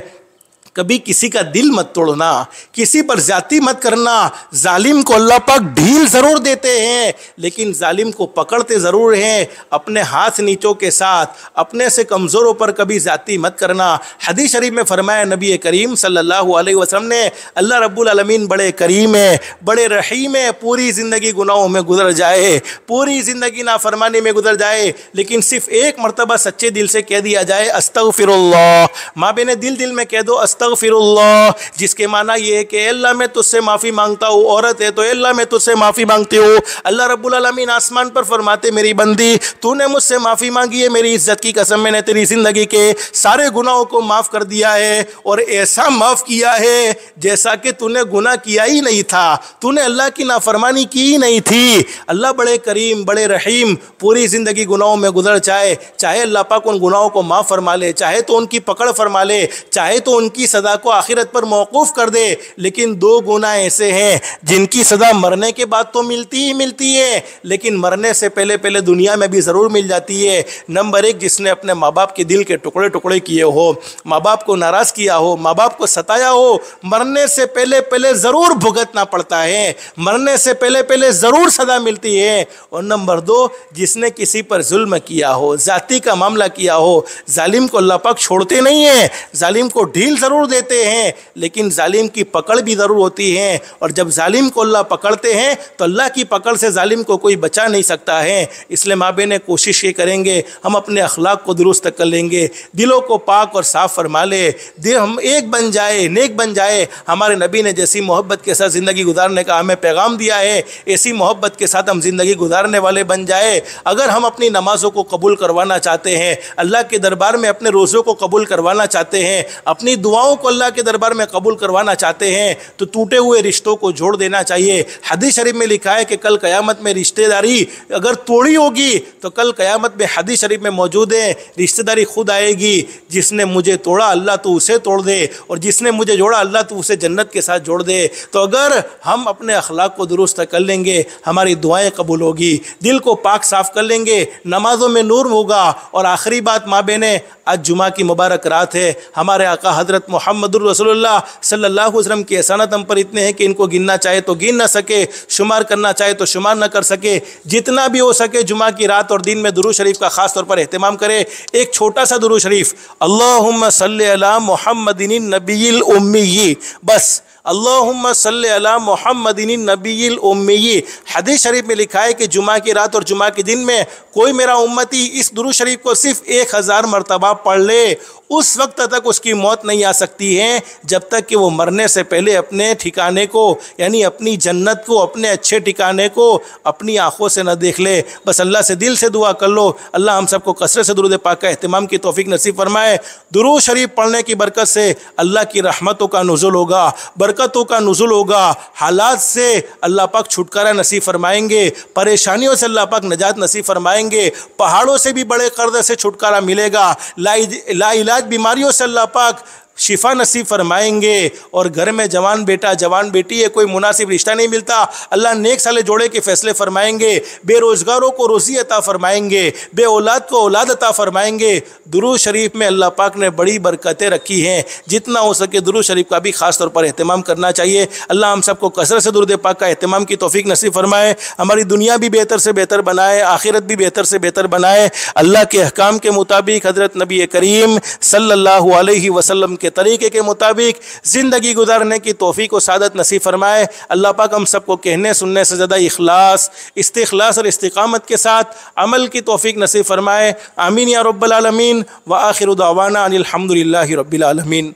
कभी किसी का दिल मत तोड़ना, किसी पर ज्यादती मत करना। जालिम को अल्लाह पाक ढील ज़रूर देते हैं, लेकिन जालिम को पकड़ते ज़रूर हैं अपने हाथ नीचों के साथ। अपने से कमज़ोरों पर कभी ज्यादती मत करना। हदीस शरीफ में फरमाया नबी करीम सल्लल्लाहु अलैहि वसल्लम ने, अल्लाह रब्बुल आलमीन बड़े करीम है, बड़े रहीम है। पूरी ज़िंदगी गुनाहों में गुजर जाए, पूरी ज़िंदगी नाफरमानी में गुजर जाए, लेकिन सिर्फ एक मरतबा सच्चे दिल से कह दिया जाए अस्तगफिरुल्लाह। माँ बहने दिल दिल में कह दो अस्तगफिरुल्लाह, जिसके माना ये है कि अल्लाह मैं तुझसे माफ़ी मांगता हूँ। औरत है तो अल्लाह मैं तुझसे माफ़ी मांगती हूँ। अल्लाह रब्बुल आलमीन आसमान पर फरमाते, मेरी बंदी तूने मुझसे माफ़ी मांगी है, मेरी इज्जत की कसम मैंने तेरी ज़िंदगी के सारे गुनाहों को माफ़ कर दिया है, और ऐसा माफ़ किया है जैसा कि तूने गुनाह किया ही नहीं था, तूने अल्लाह की नाफरमानी की ही नहीं थी। अल्लाह बड़े करीम बड़े रहीम, पूरी ज़िंदगी गुनाहों में गुजर जाए, चाहे अल्लाह पाक उन गुनाहों को माफ़ फरमा ले, चाहे तो उनकी पकड़ फरमा ले, चाहे तो उनकी सज़ा को आखिरत पर मौकूफ़ कर दे। लेकिन दो गुनाह ऐसे हैं जिनकी सज़ा मरने के बाद तो मिलती ही मिलती है, लेकिन मरने से पहले पहले दुनिया में भी ज़रूर मिल जाती है। नंबर एक, जिसने अपने माँ बाप के दिल के टुकड़े टुकड़े किए हो, माँ बाप को नाराज़ किया हो, माँ बाप को सताया हो, मरने से पहले पहले ज़रूर भुगतना पड़ता है, मरने से पहले पहले ज़रूर सज़ा मिलती है। और नंबर दो, जिसने किसी पर जुल्म किया हो, ज़ाती का मामला किया हो, जालिम को अल्लाह पाक छोड़ते नहीं हैं, जालिम को ढील ज़रूर देते हैं, लेकिन जालिम की पकड़ भी ज़रूर होती है। और जब जालिम को अल्लाह पकड़ते हैं तो अल्लाह की पकड़ से जालिम को कोई बचा नहीं सकता है। इसलिए माँ बहनें कोशिश ये करेंगे हम अपने अखलाक को दुरुस्त कर लेंगे, दिलों को पाक और साफ़ फरमा ले, दिल हम एक बन जाए, नेक बन जाए। हमारे नबी ने जैसी मोहब्बत के साथ ज़िंदगी गुजारने का हमें पैगाम दिया है, ऐसी मोहब्बत के साथ हम ज़िंदगी गुजारने वाले बन जाए। अगर हम अपनी नमाज़ों को कबूल करवाना चाहते हैं, अल्लाह के दरबार में अपने रोज़ों को कबूल करवाना चाहते हैं, अपनी दुआओं को अल्लाह के दरबार में कबूल करवाना चाहते हैं, तो टूटे हुए रिश्तों को जोड़ देना चाहिए। हदीस शरीफ में लिखा है कि कल क़यामत में रिश्तेदारी अगर तोड़ी होगी तो कल क़यामत में हदीस शरीफ में मौजूद है, रिश्तेदारी खुद आएगी। जिसने मुझे तोड़ा अल्लाह तो उसे तोड़ दे, और जिसने मुझे जोड़ा अल्लाह तो उसे जन्नत के साथ जोड़ दे। तो अगर हम अपने अखलाक को दुरुस्त कर लेंगे, हमारी दुआएं कबूल होगी, दिल को पाक साफ़ कर लेंगे, नमाज़ों में नूर होगा। और आखिरी बात माँ बहनें, आज जुमा की मुबारक रात है। हमारे आका हज़रत मुहम्मदुर रसूलुल्लाह सल्लल्लाहु अलैहि वसल्लम की एहसानात हम पर इतने हैं कि इनको गिनना चाहे तो गिन ना सके, शुमार करना चाहे तो शुमार ना कर सके। जितना भी हो सके जुमा की रात और दिन में दुरूद शरीफ का ख़ास तौर पर एहतमाम करें। एक छोटा सा दुरूद शरीफ, अल्लाहुम्मा सल्लि अला मुहम्मदिन नबिय्यिल उम्मी, बस अल्लाहुम्मा सल्लि अला मुहम्मदिन नबिय्यिल उम्मी। हदीस शरीफ में लिखा है कि जुमा की रात और जुमा के दिन में कोई मेरा उम्मती इस दुरूद शरीफ को सिर्फ 1000 मरतबा पढ़ ले, उस वक्त तक उसकी मौत नहीं आ सकती है जब तक कि वो मरने से पहले अपने ठिकाने को, यानी अपनी जन्नत को, अपने अच्छे ठिकाने को अपनी आँखों से न देख ले। बस अल्लाह से दिल से दुआ कर लो, अल्लाह हम सबको कसरत से दुरूद पाक का एहतमाम की तौफीक नसीब फरमाए। दुरूद शरीफ पढ़ने की बरकत से अल्लाह की रहमतों का नुज़ुल होगा, बरकतों का नुज़ुल होगा, हालात से अल्लाह पाक छुटकारा नसीब फरमाएंगे, परेशानियों से अल्लाह पाक नजात नसीब फरमाएंगे, पहाड़ों से भी बड़े कर्ज से छुटकारा मिलेगा, लाइलाज बीमारियों से अल्लाह पाक शिफा नसीब फरमाएंगे। और घर में जवान बेटा जवान बेटी है, कोई मुनासिब रिश्ता नहीं मिलता, अल्लाह नेक साले जोड़े के फैसले फरमाएंगे, बेरोज़गारों को रोज़ी अता फरमाएंगे, बे औलाद को औलाद अता फरमाएंगे। दुरूद शरीफ में अल्लाह पाक ने बड़ी बरकतें रखी हैं, जितना हो सके दुरूद शरीफ का भी ख़ास तौर पर एहतमाम करना चाहिए। अल्लाह हम सबको कसरत से दुरूद पाक का एहतमाम की तौफीक नसीब फरमाए, हमारी दुनिया भी बेहतर से बेहतर बनाए, आखिरत भी बेहतर से बेहतर बनाए। अल्लाह के अहकाम के मुताबिक हज़रत नबी करीम सल्लल्लाहु अलैहि वसल्लम के तरीके के मुताबिक ज़िंदगी गुजारने की तौफीक और सादत नसीब फरमाए। अल्लाह पाक हम सबको कहने सुनने से ज़्यादा इखलास, इस्तिखलास और इस्तिकामत के साथ अमल की तौफीक नसीब फरमाए। आमीन या रब्बल आलमीन। व आखिरु दावाना अनिल हम्दुलिल्लाहि रब्बिल आलमीन।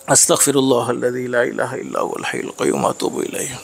अस्तगफिरुल्लाह अल्लज़ी ला इलाहा इल्ला हुवल हय्युल क़य्यूम व अतूबु इलैह।